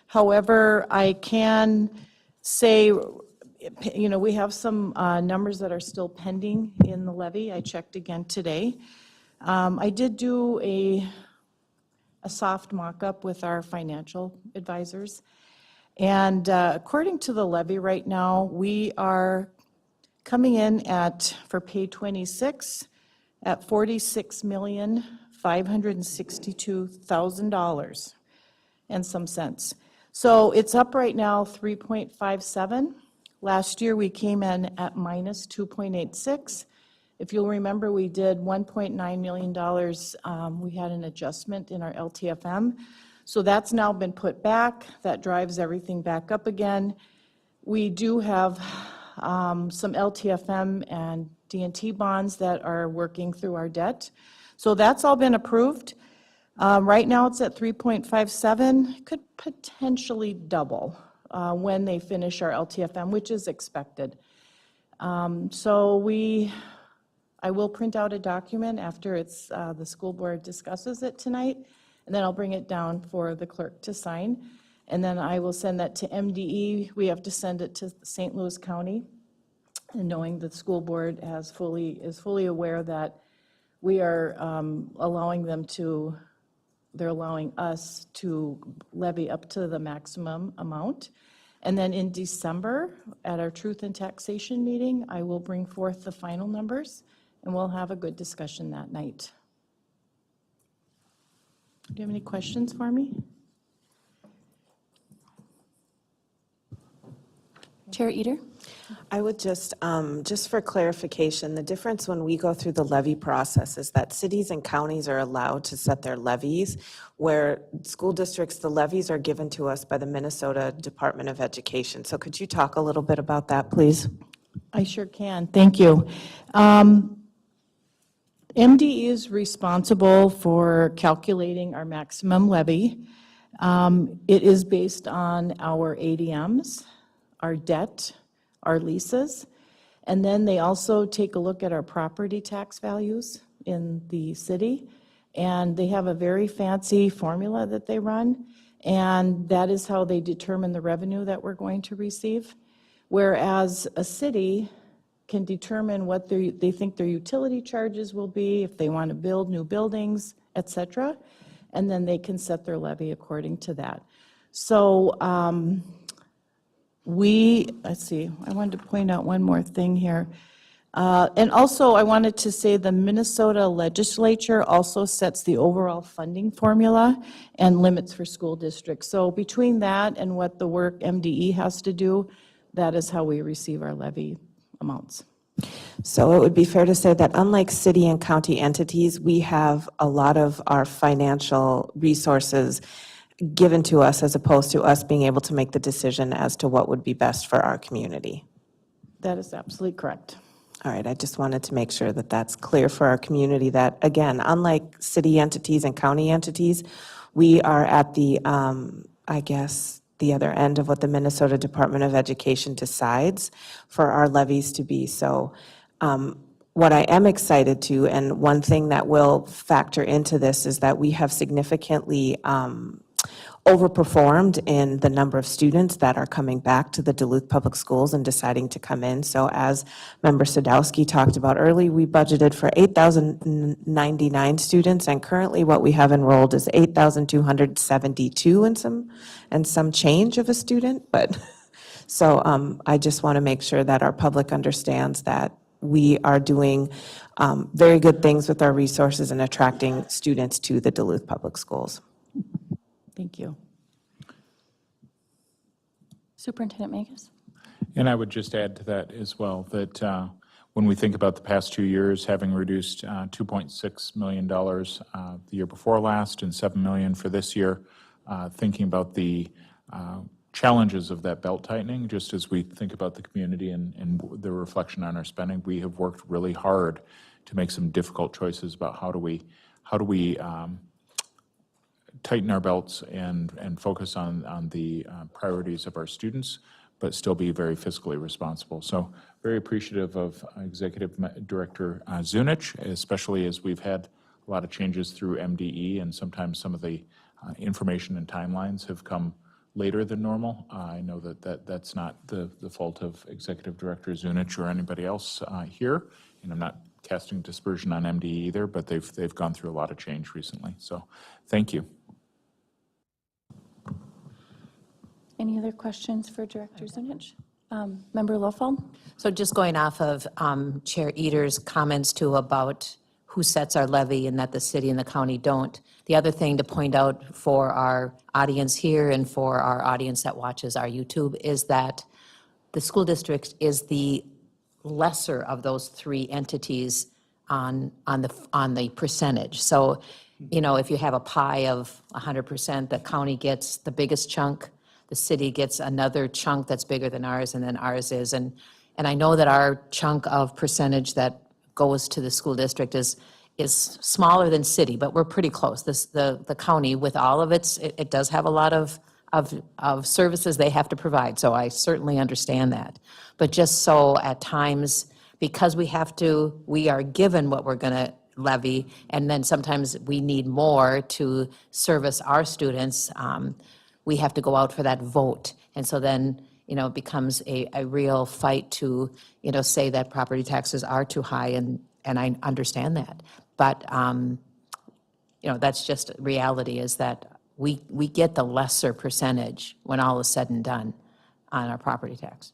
However, I can say, we have some numbers that are still pending in the levy. I checked again today. I did do a soft mock-up with our financial advisors. And according to the levy right now, we are coming in for pay 26 at $46,562,000 and some cents. So it's up right now 3.57. Last year we came in at minus 2.86. If you'll remember, we did $1.9 million. We had an adjustment in our LTFM. So that's now been put back. That drives everything back up again. We do have some LTFM and D&T bonds that are working through our debt. So that's all been approved. Right now it's at 3.57. Could potentially double when they finish our LTFM, which is expected. I will print out a document after the school board discusses it tonight, and then I'll bring it down for the clerk to sign. And then I will send that to MDE. We have to send it to St. Louis County and knowing that the school board is fully aware that we are allowing they're allowing us to levy up to the maximum amount. And then in December, at our Truth and Taxation meeting, I will bring forth the final numbers, and we'll have a good discussion that night. Do you have any questions for me? Chair Eater? I would just for clarification, the difference when we go through the levy process is that cities and counties are allowed to set their levies, where school districts, the levies are given to us by the Minnesota Department of Education. So could you talk a little bit about that, please? I sure can. Thank you. MDE is responsible for calculating our maximum levy. It is based on our ADMs, our debt, our leases, and then they also take a look at our property tax values in the city, and they have a very fancy formula that they run, and that is how they determine the revenue that we're going to receive. Whereas a city can determine what they think their utility charges will be, if they want to build new buildings, et cetera, and then they can set their levy according to that. So let's see, I wanted to point out one more thing here. And also, I wanted to say the Minnesota legislature also sets the overall funding formula and limits for school districts. So between that and what the work MDE has to do, that is how we receive our levy amounts. So it would be fair to say that unlike city and county entities, we have a lot of our financial resources given to us as opposed to us being able to make the decision as to what would be best for our community. That is absolutely correct. All right, I just wanted to make sure that that's clear for our community, that, again, unlike city entities and county entities, we are at the, I guess, the other end of what the Minnesota Department of Education decides for our levies to be. So what I am excited to, and one thing that will factor into this, is that we have significantly overperformed in the number of students that are coming back to the Duluth Public Schools and deciding to come in. So as Member Sadowski talked about early, we budgeted for 8,099 students, and currently what we have enrolled is 8,272 and some change of a student. But so I just want to make sure that our public understands that we are doing very good things with our resources and attracting students to the Duluth Public Schools. Thank you. Superintendent Magus? And I would just add to that as well, that when we think about the past 2 years, having reduced $2.6 million the year before last and $7 million for this year, thinking about the challenges of that belt tightening, just as we think about the community and the reflection on our spending, we have worked really hard to make some difficult choices about how do we tighten our belts and focus on the priorities of our students, but still be very fiscally responsible. So very appreciative of Executive Director Zunich, especially as we've had a lot of changes through MDE, and sometimes some of the information and timelines have come later than normal. I know that's not the fault of Executive Director Zunich or anybody else here, and I'm not casting dispersion on MDE either, but they've gone through a lot of change recently. So thank you. Any other questions for Director Zunich? Member Lofeld? So just going off of Chair Eater's comments too about who sets our levy and that the city and the county don't. The other thing to point out for our audience here and for our audience that watches our YouTube is that the school district is the lesser of those three entities on the percentage. So, you know, if you have a pie of 100%, the county gets the biggest chunk, the city gets another chunk that's bigger than ours, and then ours is. And I know that our chunk of percentage that goes to the school district is smaller than city, but we're pretty close. The county, with all of it does have a lot of services they have to provide, so I certainly understand that. But just so at times, because we are given what we're gonna levy, and then sometimes we need more to service our students, we have to go out for that vote. And so then becomes a real fight to, say that property taxes are too high, and I understand that. But, that's just reality, is that we get the lesser percentage when all is said and done on our property tax.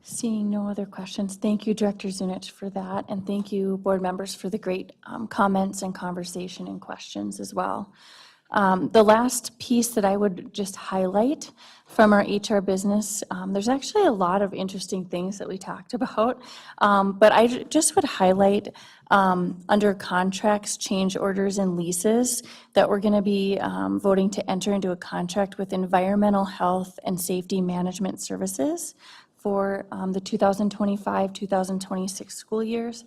Seeing no other questions, thank you, Director Zunich, for that, and thank you, board members, for the great comments and conversation and questions as well. The last piece that I would just highlight from our HR business, there's actually a lot of interesting things that we talked about, but I just would highlight under contracts, change orders, and leases that we're going to be voting to enter into a contract with Environmental Health and Safety Management Services for the 2025-2026 school years.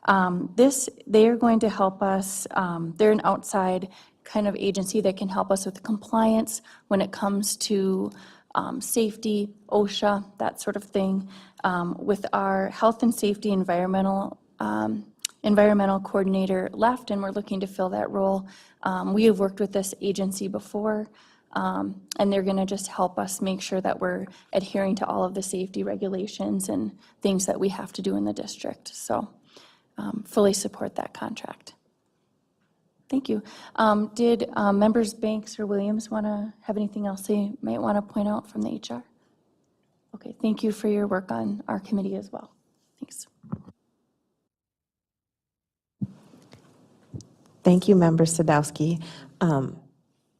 They are going to help us, they're an outside kind of agency that can help us with compliance when it comes to safety, OSHA, that sort of thing. With our health and safety environmental coordinator left, and we're looking to fill that role. We have worked with this agency before, and they're going to just help us make sure that we're adhering to all of the safety regulations and things that we have to do in the district. So fully support that contract. Thank you. Did members Banks or Williams want to have anything else they might want to point out from the HR? Okay, thank you for your work on our committee as well. Thanks. Thank you, Member Sadowski.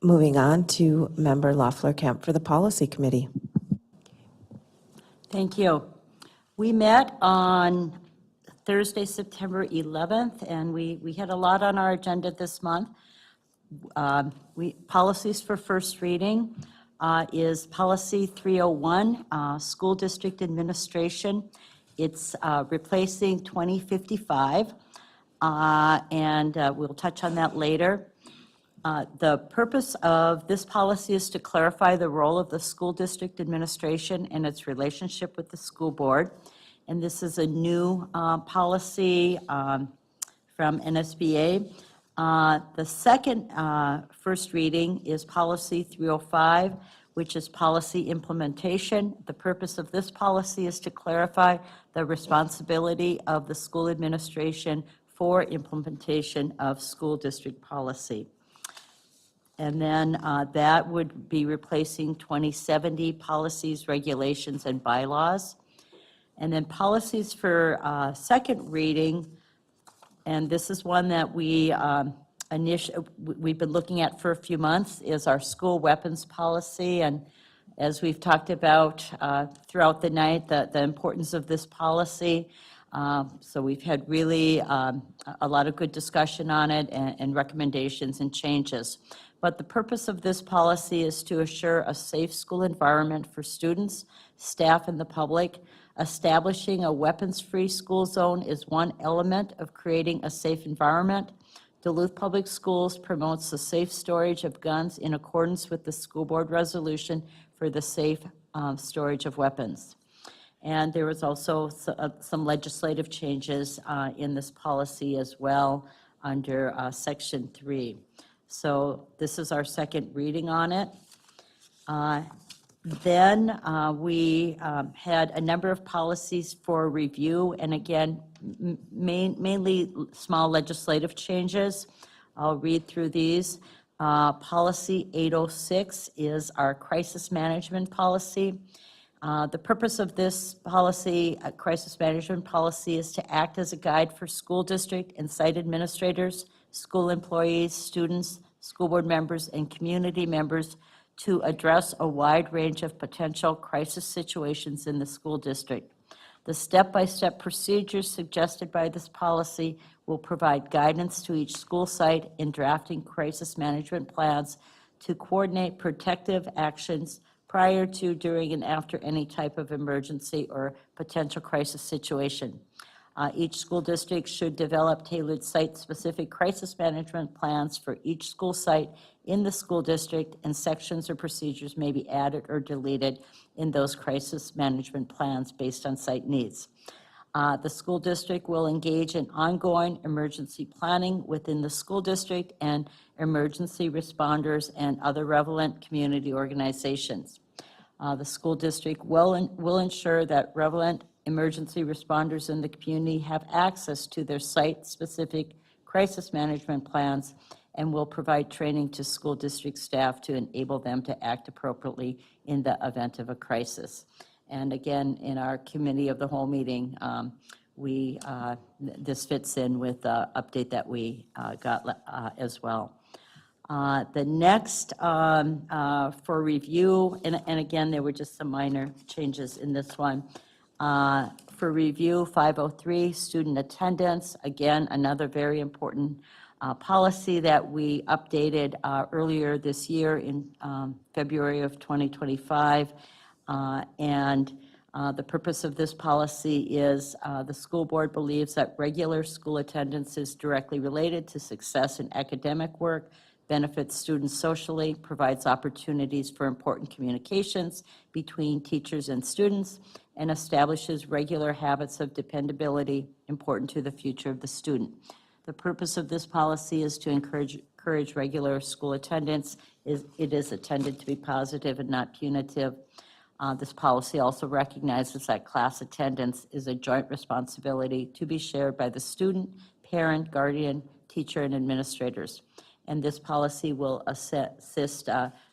Moving on to Member Loeffler-Kemp for the Policy Committee. Thank you. We met on Thursday, September 11th, and we had a lot on our agenda this month. Policies for first reading is Policy 301, School District Administration. It's replacing 2055, and we'll touch on that later. The purpose of this policy is to clarify the role of the school district administration and its relationship with the school board. And this is a new policy from NSBA. The second first reading is Policy 305, which is policy implementation. The purpose of this policy is to clarify the responsibility of the school administration for implementation of school district policy. And then that would be replacing 2070 policies, regulations, and bylaws. And then policies for second reading, and this is one that we've been looking at for a few months, is our school weapons policy. And as we've talked about throughout the night, the importance of this policy. So we've had really a lot of good discussion on it and recommendations and changes. But the purpose of this policy is to assure a safe school environment for students, staff, and the public. Establishing a weapons-free school zone is one element of creating a safe environment. Duluth Public Schools promotes the safe storage of guns in accordance with the school board resolution for the safe storage of weapons. And there was also some legislative changes in this policy as well under Section 3. So this is our second reading on it. Then we had a number of policies for review, and again, mainly small legislative changes. I'll read through these. Policy 806 is our crisis management policy. The purpose of this policy, crisis management policy, is to act as a guide for school district and site administrators, school employees, students, school board members, and community members to address a wide range of potential crisis situations in the school district. The step-by-step procedures suggested by this policy will provide guidance to each school site in drafting crisis management plans to coordinate protective actions prior to, during, and after any type of emergency or potential crisis situation. Each school district should develop tailored site-specific crisis management plans for each school site in the school district, and sections or procedures may be added or deleted in those crisis management plans based on site needs. The school district will engage in ongoing emergency planning within the school district and emergency responders and other relevant community organizations. The school district will ensure that relevant emergency responders in the community have access to their site-specific crisis management plans and will provide training to school district staff to enable them to act appropriately in the event of a crisis. And again, in our committee of the whole meeting, this fits in with the update that we got as well. The next for review, and again, there were just some minor changes in this one. For review, 503, student attendance. Again, another very important policy that we updated earlier this year in February of 2025. And the purpose of this policy is the school board believes that regular school attendance is directly related to success in academic work, benefits students socially, provides opportunities for important communications between teachers and students, and establishes regular habits of dependability important to the future of the student. The purpose of this policy is to encourage regular school attendance. It is intended to be positive and not punitive. This policy also recognizes that class attendance is a joint responsibility to be shared by the student, parent, guardian, teacher, and administrators. And this policy will assist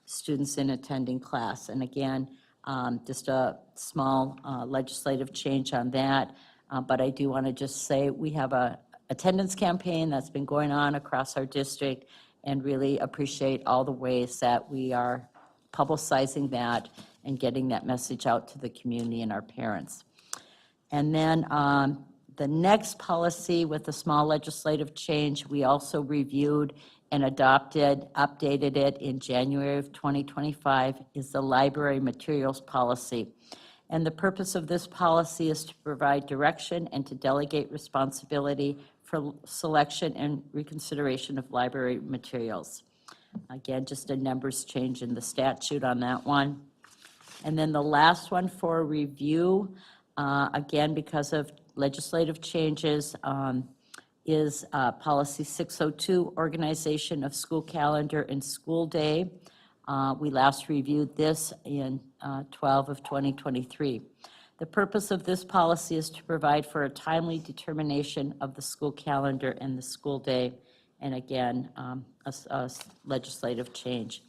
students in attending class. And again, just a small legislative change on that. But I do want to just say we have a attendance campaign that's been going on across our district, and really appreciate all the ways that we are publicizing that and getting that message out to the community and our parents. And then the next policy with a small legislative change, we also reviewed and updated it in January of 2025, is the library materials policy. And the purpose of this policy is to provide direction and to delegate responsibility for selection and reconsideration of library materials. Again, just a numbers change in the statute on that one. And then the last one for review, again, because of legislative changes, is Policy 602, Organization of School Calendar and School Day. We last reviewed this in 12 of 2023. The purpose of this policy is to provide for a timely determination of the school calendar and the school day, and again, a legislative change.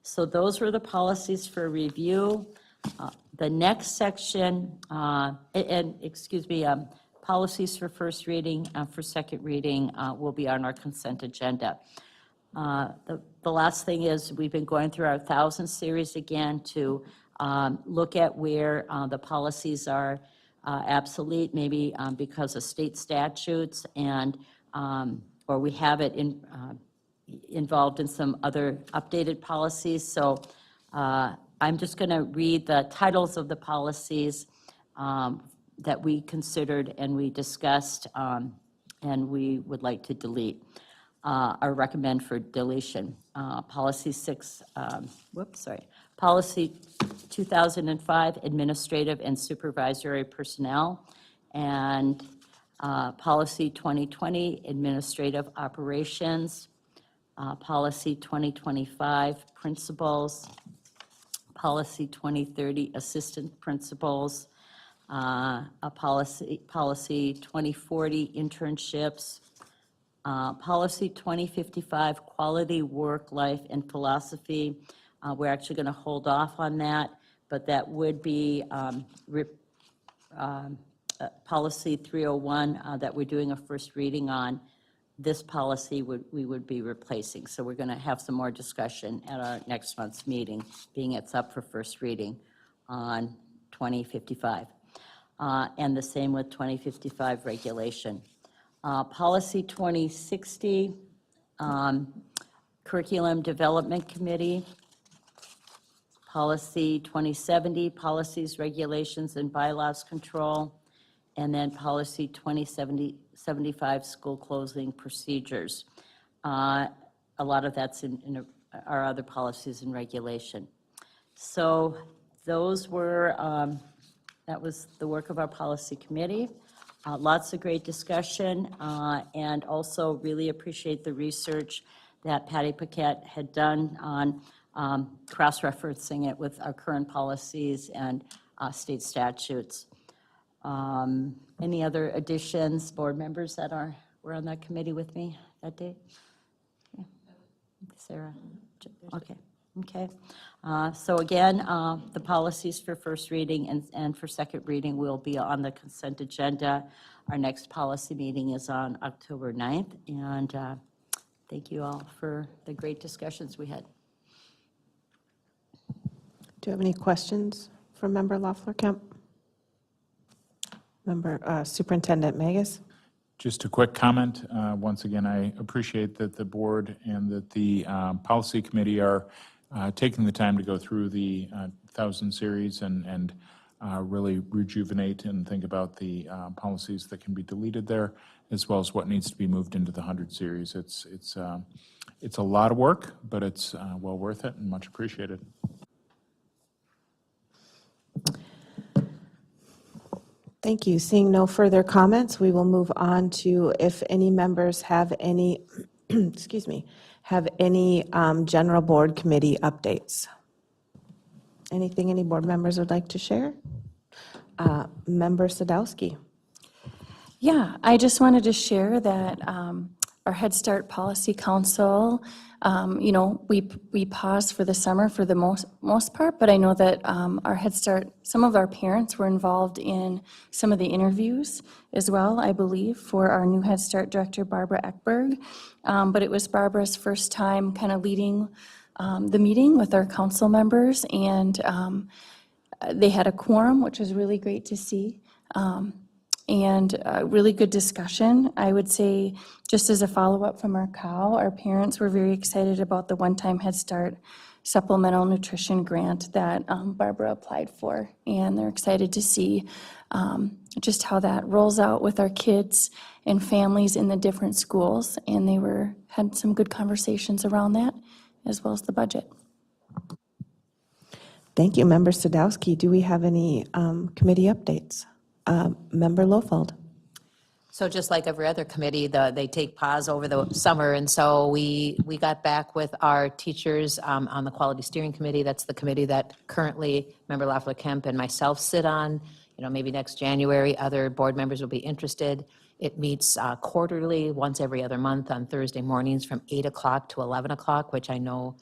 So those were the policies for review. The next section, policies for first reading, for second reading will be on our consent agenda. The last thing is we've been going through our 1,000 series again to look at where the policies are obsolete, maybe because of state statutes, and or we have it involved in some other updated policies. So I'm just going to read the titles of the policies that we considered and we discussed and we would like to delete or recommend for deletion. Policy 2005, Administrative and Supervisory Personnel, and Policy 2020, Administrative Operations, Policy 2025, Principals, Policy 2030, Assistant Principals, Policy 2040, Internships, Policy 2055, Quality Work, Life, and Philosophy. We're actually going to hold off on that, but that would be Policy 301 that we're doing a first reading on. This policy we would be replacing. So we're going to have some more discussion at our next month's meeting, being it's up for first reading on 2055. And the same with 2055 regulation. Policy 2060, Curriculum Development Committee. Policy 2070, Policies, Regulations, and Bylaws Control. And then Policy 2075, School Closing Procedures. A lot of that's in our other policies and regulation. So those were, that was the work of our policy committee. Lots of great discussion, and also really appreciate the research that Patty Paquette had done on cross-referencing it with our current policies and state statutes. Any other additions, board members that were on that committee with me that day? Okay. Sarah? Okay. Okay. So again, the policies for first reading and for second reading will be on the consent agenda. Our next policy meeting is on October 9th, and thank you all for the great discussions we had. Do you have any questions for Member Loeffler-Kemp? Member Superintendent Magus? Just a quick comment. Once again, I appreciate that the board and that the policy committee are taking the time to go through the 1000 series and really rejuvenate and think about the policies that can be deleted there, as well as what needs to be moved into the 100 series. It's a lot of work, but it's well worth it and much appreciated. Thank you. Seeing no further comments, we will move on to if any members have any, excuse me, have any general board committee updates. Anything any board members would like to share? Member Sadowski. Yeah, I just wanted to share that our Head Start Policy Council, you know, we paused for the summer for the most part, but I know that our Head Start, some of our parents were involved in some of the interviews as well, I believe, for our new Head Start director, Barbara Eckberg. But it was Barbara's first time kind of leading the meeting with our council members, and they had a quorum, which was really great to see. And a really good discussion. I would say, just as a follow-up from our cow, our parents were very excited about the one-time Head Start supplemental nutrition grant that Barbara applied for. And they're excited to see just how that rolls out with our kids and families in the different schools. And they had some good conversations around that, as well as the budget. Thank you, Member Sadowski. Do we have any committee updates? Member Lofeld. So just like every other committee, they take pause over the summer, and so we got back with our teachers on the Quality Steering Committee. That's the committee that currently Member Loeffler-Kemp and myself sit on. You know, maybe next January, other board members will be interested. It meets quarterly, once every other month on Thursday mornings from 8 o'clock to 11 o'clock, which I know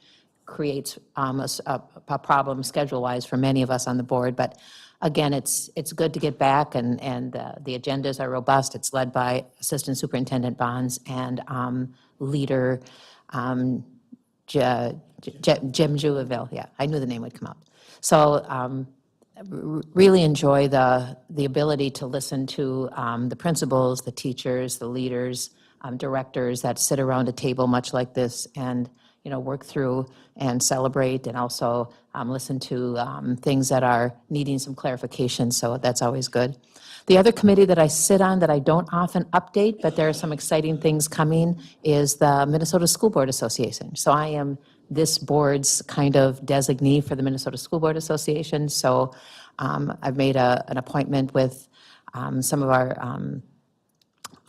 creates a problem schedule-wise for many of us on the board. But again, it's good to get back, and the agendas are robust. It's led by Assistant Superintendent Bonds and leader Jim Juveville. Yeah, I knew the name would come up. So really enjoy the ability to listen to the principals, the teachers, the leaders, directors that sit around a table much like this and work through and celebrate, and also listen to things that are needing some clarification, so that's always good. The other committee that I sit on that I don't often update, but there are some exciting things coming, is the Minnesota School Board Association. So I am this board's kind of designee for the Minnesota School Board Association, so I've made an appointment with some of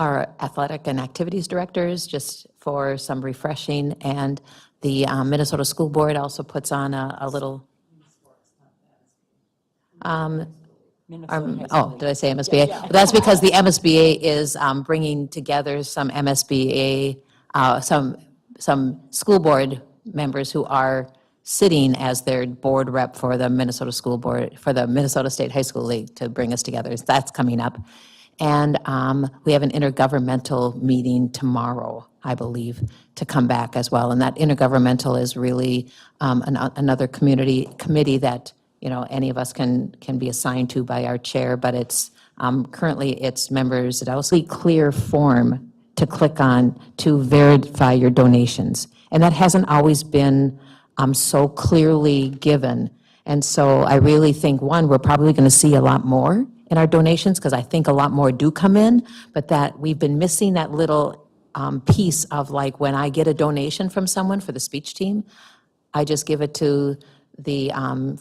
our athletic and activities directors just for some refreshing, and the Minnesota School Board also puts on a little, did I say MSBA? Well, that's because the MSBA is bringing together some MSBA, some school board members who are sitting as their board rep for the Minnesota School Board, for the Minnesota State High School League, to bring us together. That's coming up. And we have an intergovernmental meeting tomorrow, I believe, to come back as well. And that intergovernmental is really another committee that any of us can be assigned to by our chair, but it's currently it's members. It's also a clear form to click on to verify your donations, and that hasn't always been so clearly given. And so I really think, one, we're probably going to see a lot more in our donations, because I think a lot more do come in, but that we've been missing that little piece of, like, when I get a donation from someone for the speech team, I just give it to the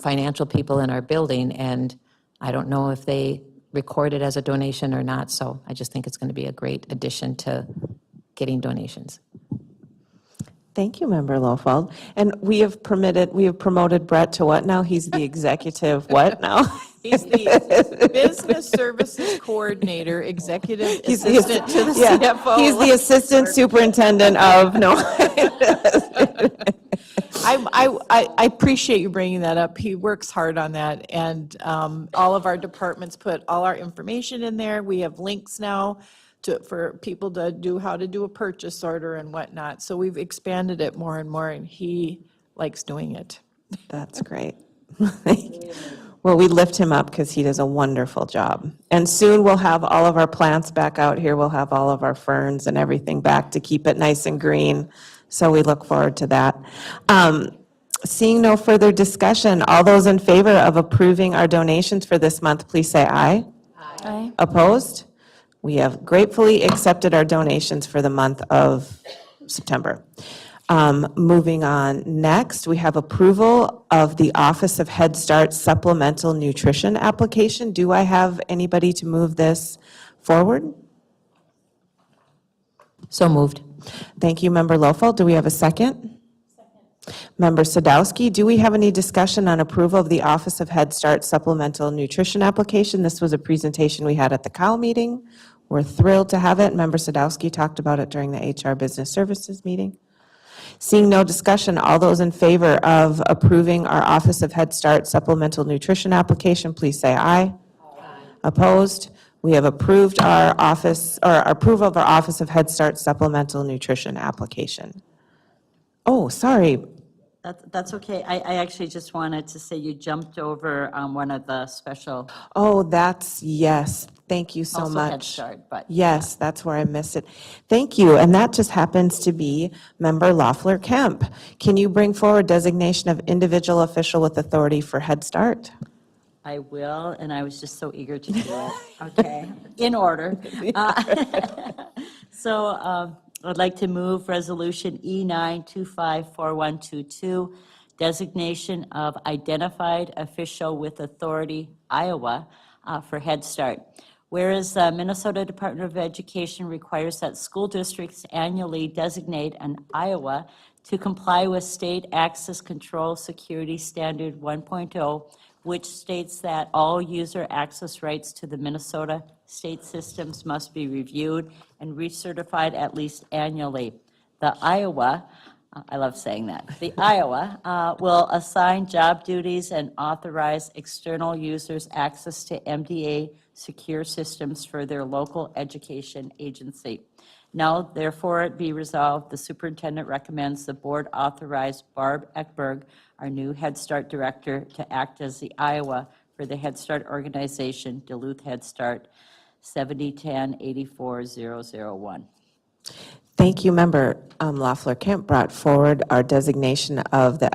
financial people in our building, and I don't know if they recorded as a donation or not, so I just think it's going to be a great addition to getting donations. Thank you, Member Lofweld. And we have promoted Brett to what now? He's the executive what now? He's the Business Services Coordinator, Executive He's the Assistant to the yeah, CFO. He's the Assistant Superintendent of, no. I appreciate you bringing that up. He works hard on that, and all of our departments put all our information in there. We have links now for people to how to do a purchase order and whatnot. So we've expanded it more and more, and he likes doing it. That's great. Well, we lift him up because he does a wonderful job. And soon we'll have all of our plants back out here. We'll have all of our ferns and everything back to keep it nice and green. So we look forward to that. Seeing no further discussion, all those in favor of approving our donations for this month, please say aye. Aye. Opposed? We have gratefully accepted our donations for the month of September. Moving on, next, we have approval of the Office of Head Start Supplemental Nutrition Application. Do I have anybody to move this forward? So moved. Thank you, Member Lofeld. Do we have a second? Member Sadowski, do we have any discussion on approval of the Office of Head Start Supplemental Nutrition Application? This was a presentation we had at the COW meeting. We're thrilled to have it. Member Sadowski talked about it during the HR Business Services meeting. Seeing no discussion, all those in favor of approving our Office of Head Start Supplemental Nutrition Application, please say aye. Aye. Opposed? We have approved our approval of our Office of Head Start Supplemental Nutrition Application. Oh, sorry. That's okay. I actually just wanted to say you jumped over one of the special, Oh, yes. Thank you so also Head much. Start, but. Yes, that's where I missed it. Thank you. And that just happens to be Member Loeffler Kemp. Can you bring forward designation of individual official with authority for Head Start? I will, and I was just so eager to do it. Okay, in order. So I'd like to move Resolution E9254122, designation of identified official with authority, Iowa, for Head Start. Whereas the Minnesota Department of Education requires that school districts annually designate an Iowa to comply with State Access Control Security Standard 1.0, which states that all user access rights to the Minnesota state systems must be reviewed and recertified at least annually. The Iowa, I love saying that, the Iowa will assign job duties and authorize external users access to MDA secure systems for their local education agency. Now, therefore, it be resolved, the superintendent recommends the board authorize Barb Eckberg, our new Head Start director, to act as the Iowa for the Head Start organization, Duluth Head Start 7010-84001. Thank you. Member Loeffler Kemp brought forward our designation of the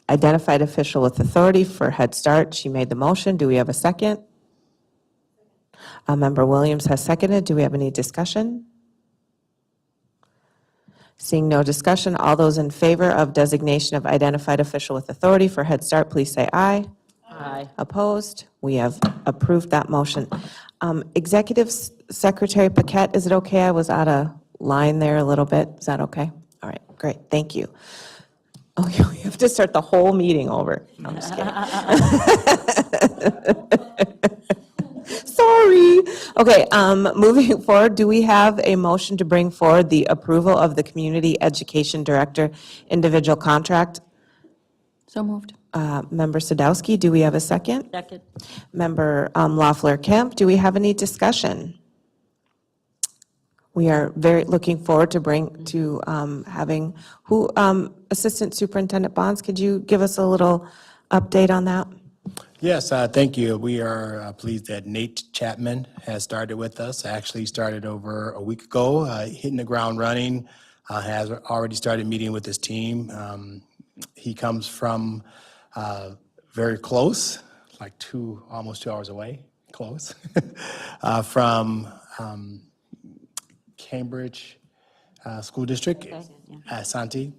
identified official with authority for Head Start. She made the motion. Do we have a second? Member Williams has seconded. Do we have any discussion? Seeing no discussion, all those in favor of designation of identified official with authority for Head Start, please say aye. Aye. Opposed? We have approved that motion. Executive Secretary Paquette, is it okay? I was out of line there a little bit. Is that okay? All right, great. Thank you. Oh, you have to start the whole meeting over. No, I'm just kidding. Sorry. Okay, moving forward, do we have a motion to bring forward the approval of the Community Education Director individual contract? So moved. Member Sadowski, do we have a second? Second. Member Loeffler Kemp, do we have any discussion? We are very looking forward to having Assistant Superintendent Bonds, could you give us a little update on that? Yes, thank you. We are pleased that Nate Chapman has started with us. Actually started over a week ago, hitting the ground running, has already started meeting with his team. He comes from very close, like almost 2 hours away, close, from Cambridge School District, Santee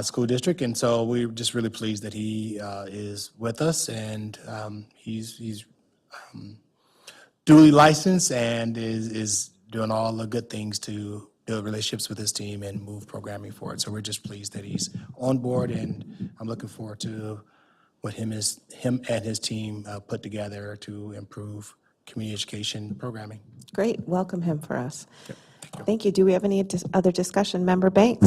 School District, and so we're just really pleased that he is with us, and he's duly licensed and is doing all the good things to build relationships with his team and move programming forward. So we're just pleased that he's on board, and I'm looking forward to what him and his team put together to improve community education programming. Great, welcome him for us. Thank you. Do we have any other discussion? Member Banks?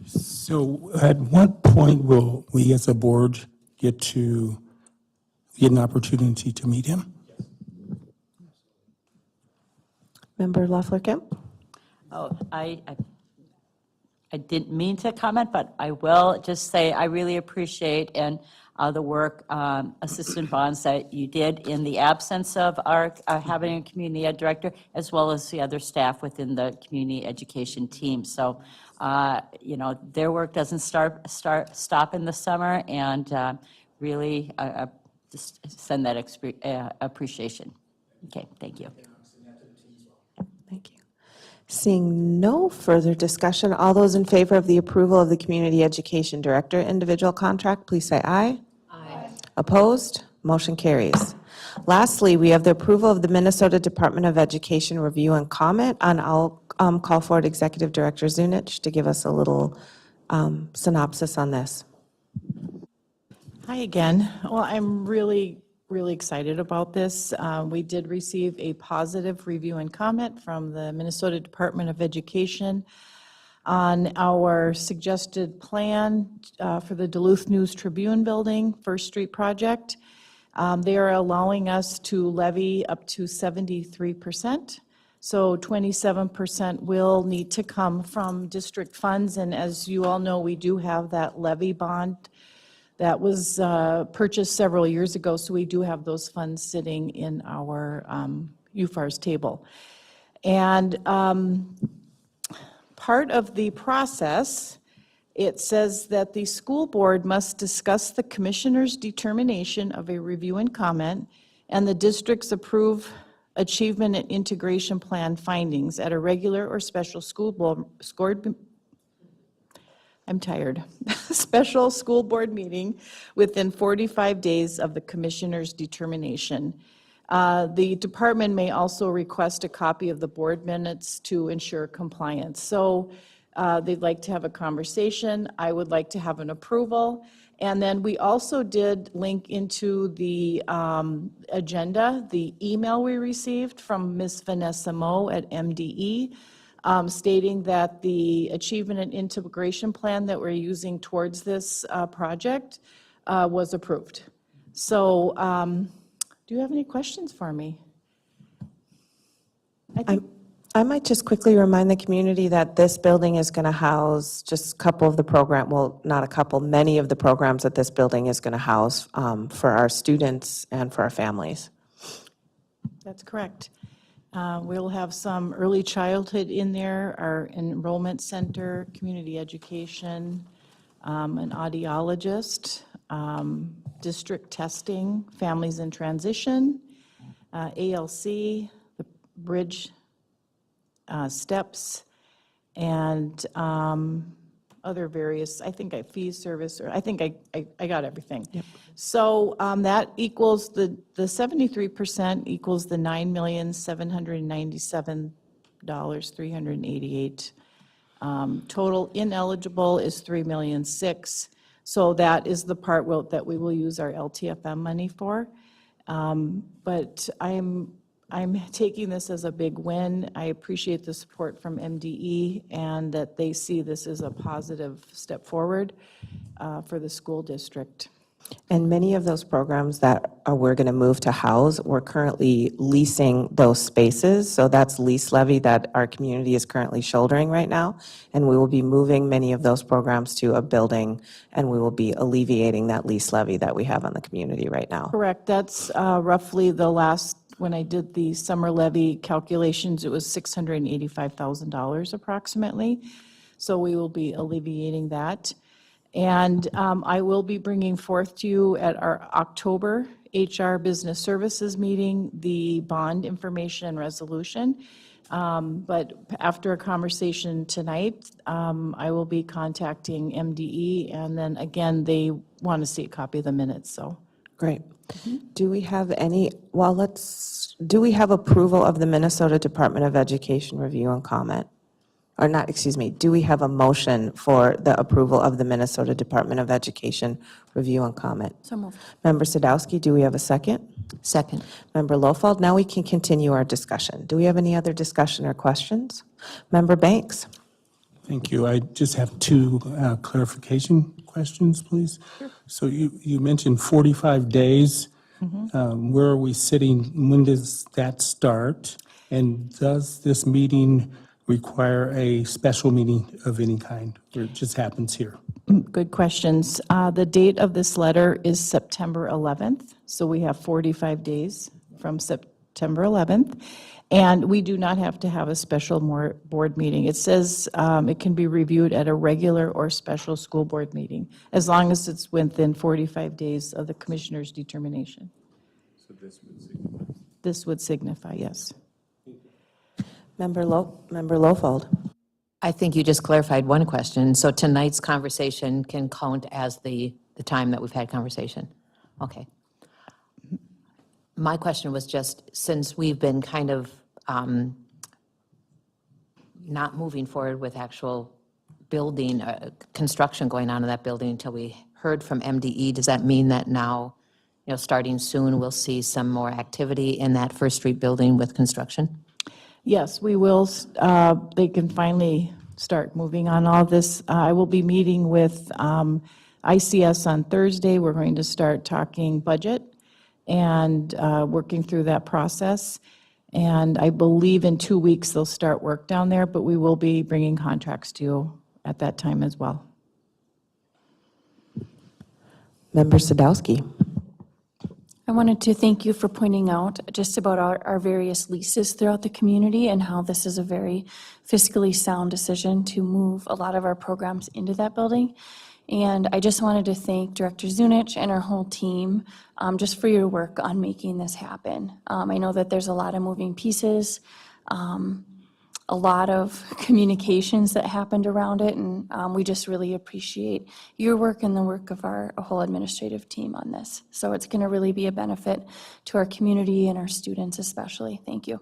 So at what point will we as a board get an opportunity to meet him? Member Loeffler-Kemp? Oh, I didn't mean to comment, but I will just say I really appreciate the work, Assistant Bonds, that you did in the absence of our having a community ed director, as well as the other staff within the community education team. So, their work doesn't stop in the summer, and really just send that appreciation. Okay, thank you. Thank you. Seeing no further discussion, all those in favor of the approval of the Community Education Director individual contract, please say aye. Aye. Opposed? Motion carries. Lastly, we have the approval of the Minnesota Department of Education review and comment, and I'll call forward Executive Director Zunich to give us a little synopsis on this. Hi again. Well, I'm really excited about this. We did receive a positive review and comment from the Minnesota Department of Education on our suggested plan for the Duluth News Tribune Building, First Street project. They are allowing us to levy up to 73%. So 27% will need to come from district funds. And as you all know, we do have that levy bond that was purchased several years ago, so we do have those funds sitting in our UFAR's table. And part of the process, it says that the school board must discuss the commissioner's determination of a review and comment and the district's approved achievement and integration plan findings at a regular or special school board, special school board meeting within 45 days of the commissioner's determination. The department may also request a copy of the board minutes to ensure compliance. So they'd like to have a conversation. I would like to have an approval. And then we also did link into the agenda, the email we received from Ms. Vanessa Moe at MDE, stating that the achievement and integration plan that we're using towards this project was approved. So do you have any questions for me? I might just quickly remind the community that this building is going to house just a couple of the program, well, not a couple, many of the programs that this building is going to house for our students and for our families. That's correct. We'll have some early childhood in there, our enrollment center, community education, an audiologist, district testing, families in transition, ALC, the bridge steps, and other various, I think fee service, or I think I got everything. Yep. So that equals the 73% equals the $9,797,388. Total ineligible is $3,006,000. So that is the part that we will use our LTFM money for. But I'm taking this as a big win. I appreciate the support from MDE and that they see this as a positive step forward for the school district. And many of those programs that we're going to move to house, we're currently leasing those spaces. So that's lease levy that our community is currently shouldering right now. And we will be moving many of those programs to a building, and we will be alleviating that lease levy that we have on the community right now. Correct. That's roughly the last, when I did the summer levy calculations, it was $685,000 approximately. So we will be alleviating that. And I will be bringing forth to you at our October HR Business Services meeting the bond information and resolution. But after a conversation tonight, I will be contacting MDE, and then again, they want to see a copy of the minutes, so. Great. Do we have do we have approval of the Minnesota Department of Education review and comment? Or not, excuse me, do we have a motion for the approval of the Minnesota Department of Education review and comment? So moved. Member Sadowski, do we have a second? Second. Member Lowfeld, now we can continue our discussion. Do we have any other discussion or questions? Member Banks? Thank you. I just have two clarification questions, please. So you mentioned 45 days. Where are we sitting? When does that start? And does this meeting require a special meeting of any kind, or it just happens here? Good questions. The date of this letter is September 11th, so we have 45 days from September 11th. And we do not have to have a special board meeting. It says it can be reviewed at a regular or special school board meeting, as long as it's within 45 days of the commissioner's determination. So this would signify? This would signify, yes. Member Lowfeld? I think you just clarified one question. So tonight's conversation can count as the time that we've had conversation? Okay. My question was just, since we've been kind of not moving forward with actual building, construction going on in that building until we heard from MDE, does that mean that now, starting soon, we'll see some more activity in that First Street building with construction? Yes, we will. They can finally start moving on all this. I will be meeting with ICS on Thursday. We're going to start talking budget and working through that process. And I believe in 2 weeks they'll start work down there, but we will be bringing contracts to you at that time as well. Member Sadowski? I wanted to thank you for pointing out just about our various leases throughout the community and how this is a very fiscally sound decision to move a lot of our programs into that building. And I just wanted to thank Director Zunich and our whole team just for your work on making this happen. I know that there's a lot of moving pieces, a lot of communications that happened around it, and we just really appreciate your work and the work of our whole administrative team on this. So it's going to really be a benefit to our community and our students especially. Thank you.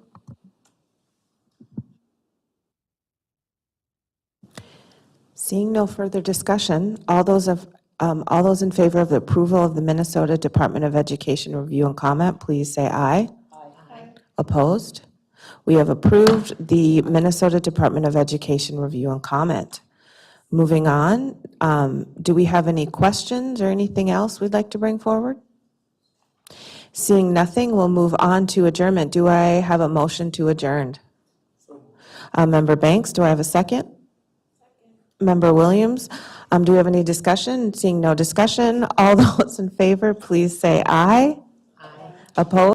Seeing no further discussion, all those in favor of the approval of the Minnesota Department of Education review and comment, please say aye. Aye. Opposed? We have approved the Minnesota Department of Education review and comment. Moving on, do we have any questions or anything else we'd like to bring forward? Seeing nothing, we'll move on to adjournment. Do I have a motion to adjourn? Member Banks, do I have a second? Member Williams, do we have any discussion? Seeing no discussion, all those in favor, please say aye. Aye. Opposed?